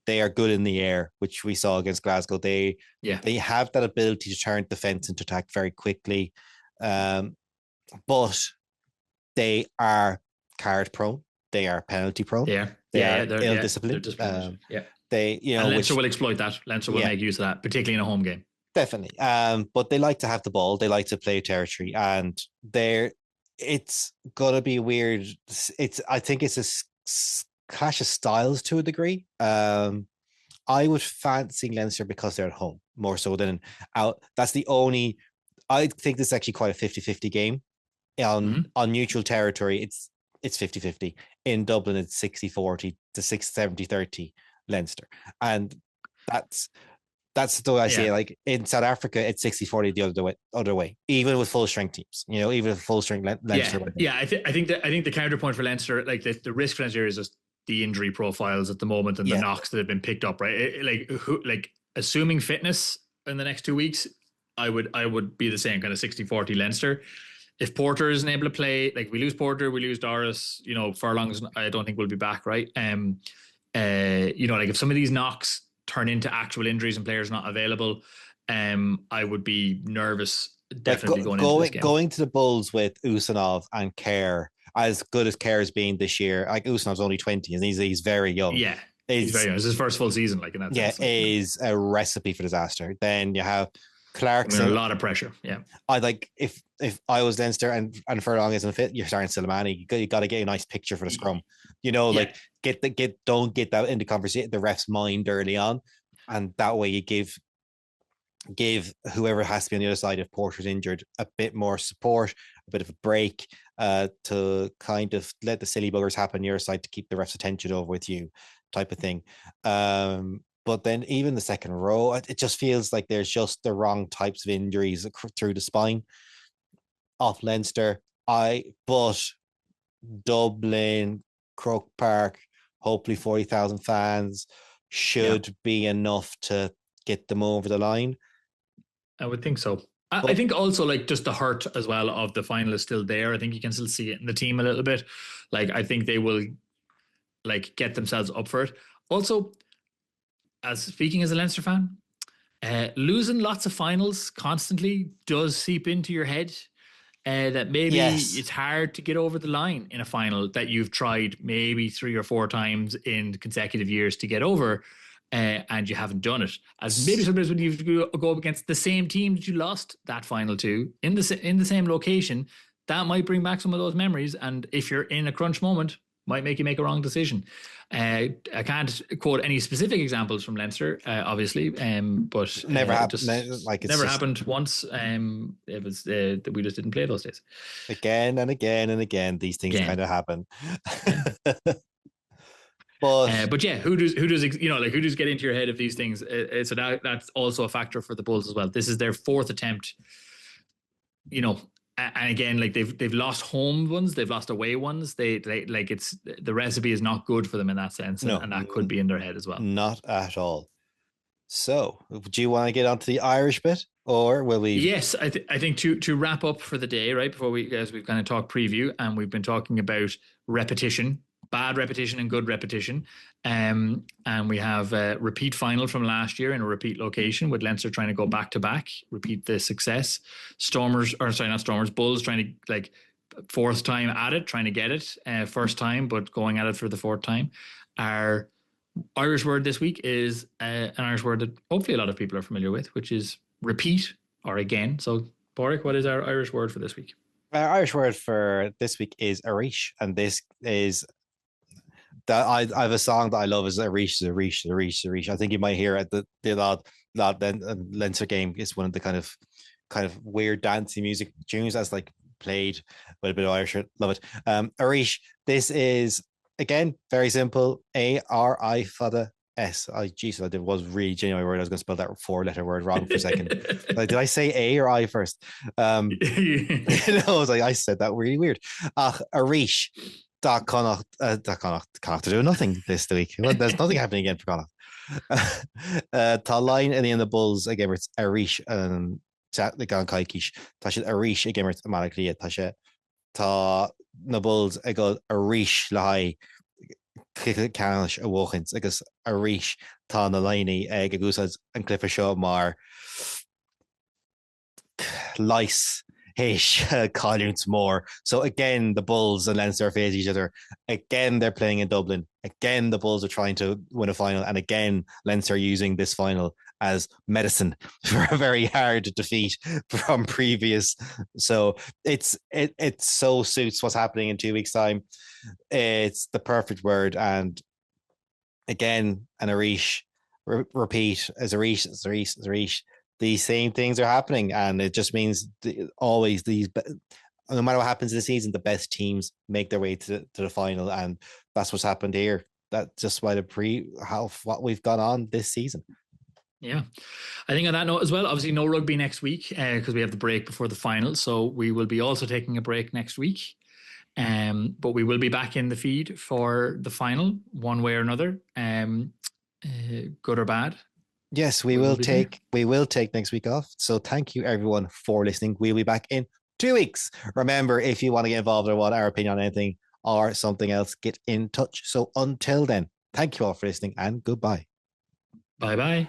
They are good in the air, which we saw against Glasgow. They have that ability to turn defense into attack very quickly. But they are card prone. they are penalty prone. Yeah, They yeah, are they're ill-disciplined. disciplined. Yeah, They, and Leinster which will exploit that. Leinster will yeah, make use of that, particularly in a home game. definitely. But they like to have the ball. They like to play territory, and it's gonna be weird. I think it's a clash of styles to a degree. I would fancy Leinster because they're at home more so than out. That's the only. I think this is actually quite a 50-50 game. On neutral territory, it's 50-50. In Dublin, it's 60-40 to 70-30 Leinster. And that's the way I see it. Like in South Africa, it's 60-40 the other way, even with full strength teams, even with full strength Leinster. I think the counterpoint for Leinster, like the risk for Leinster is just the injury profiles at the moment and the knocks that have been picked up, right? Like assuming fitness in the next 2 weeks, I would be the same kind of 60-40 Leinster. If Porter isn't able to play, like we lose Porter, we lose Doris, Furlong's, I don't think we'll be back, right? Like if some of these knocks turn into actual injuries and players not available, I would be nervous definitely like into this game. Going to the Bulls with Usanov and Kerr, as good as Kerr has been this year, like Usanov's only 20 and he's very young. Yeah. He's very young. It's his first full season, like in that sense. Is a recipe for disaster. Then you have Clarkson. A lot of pressure. Yeah. I like if I was Leinster and Furlong isn't fit, you're starting Silmani. You got to get a nice picture for the scrum. Like don't get that into conversation the ref's mind early on, and that way you give whoever has to be on the other side if Porter's injured a bit more support, a bit of a break, to kind of let the silly buggers happen on your side to keep the ref's attention over with you, type of thing. But then even the second row, it just feels like there's just the wrong types of injuries through the spine off Leinster. But Dublin, Croke Park, hopefully 40,000 fans should be enough to get them over the line. I would think so. I think also like just the hurt as well of the final is still there. I think you can still see it in the team a little bit. Like I think they will like get themselves up for it. Also, speaking as a Leinster fan, losing lots of finals constantly does seep into your head. That maybe it's hard to get over the line in a final that you've tried maybe 3 or 4 times in consecutive years to get over. And you haven't done it. As maybe sometimes when you go up against the same team that you lost that final to in the same location, that might bring back some of those memories. And if you're in a crunch moment, might make you make a wrong decision. I can't quote any specific examples from Leinster, obviously, but never happened. Never happened once. It was we just didn't play those days. Again and again and again, these things kind of happen. Yeah. But yeah, who does who does get into your head of these things? So that's also a factor for the Bulls as well. This is their 4th attempt. And again, like they've lost home ones, they've lost away ones. They like it's the recipe is not good for them in that sense, and that could be in their head as well. Not at all. So, do you want to get onto the Irish bit, or will we? Yes, I think to wrap up for the day, right before we've kind of talked preview, and we've been talking about repetition. Bad repetition and good repetition. And we have a repeat final from last year in a repeat location with Leinster trying to go back to back, repeat the success. Bulls trying to like 4th time at it, trying to get it, first time, but going at it for the 4th time. Our Irish word this week is an Irish word that hopefully a lot of people are familiar with, which is repeat or again. So, Boric, what is our Irish word for this week? Our Irish word for this week is arish, and this is that I have a song that I love is arish. I think you might hear it the Leinster game is one of the kind of weird dancey music tunes that's like played with a bit of Irish. Love it. Arish. This is again very simple. A-R-I fada S. That was really genuine word. I was going to spell that 4-letter word wrong for a second. Like, did I say A or I first? I was like, I said that really weird. Arish. That Connacht to do nothing this week. Well, there's nothing happening again for Connacht. Tá line in the Bulls again. It's Arish and the gan Kaikish. Tá shit Arish again. It's Malaklia. Tá shit tá na Bulls. I got Arish lai Canish a Wochins. I guess Arish tá na line Gagusas and Clifford Shaw Mar Lice Hish, Collins, Moore. So again, the Bulls and Leinster face each other. Again, they're playing in Dublin. Again, the Bulls are trying to win a final, and again, Leinster using this final as medicine for a very hard defeat from previous. So it so suits what's happening in 2 weeks' time. It's the perfect word, and again, an Arish repeat as Arish. These same things are happening, and it just means always these. No matter what happens in the season, the best teams make their way to the final, and that's what's happened here. That's just why what we've gone on this season. Yeah, I think on that note as well, obviously no rugby next week because we have the break before the final, so we will be also taking a break next week. But we will be back in the feed for the final, one way or another, good or bad. Yes, we will take next week off. So thank you everyone for listening. We'll be back in 2 weeks. Remember, if you want to get involved or want our opinion on anything or something else, get in touch. So until then, thank you all for listening and goodbye. Bye-bye.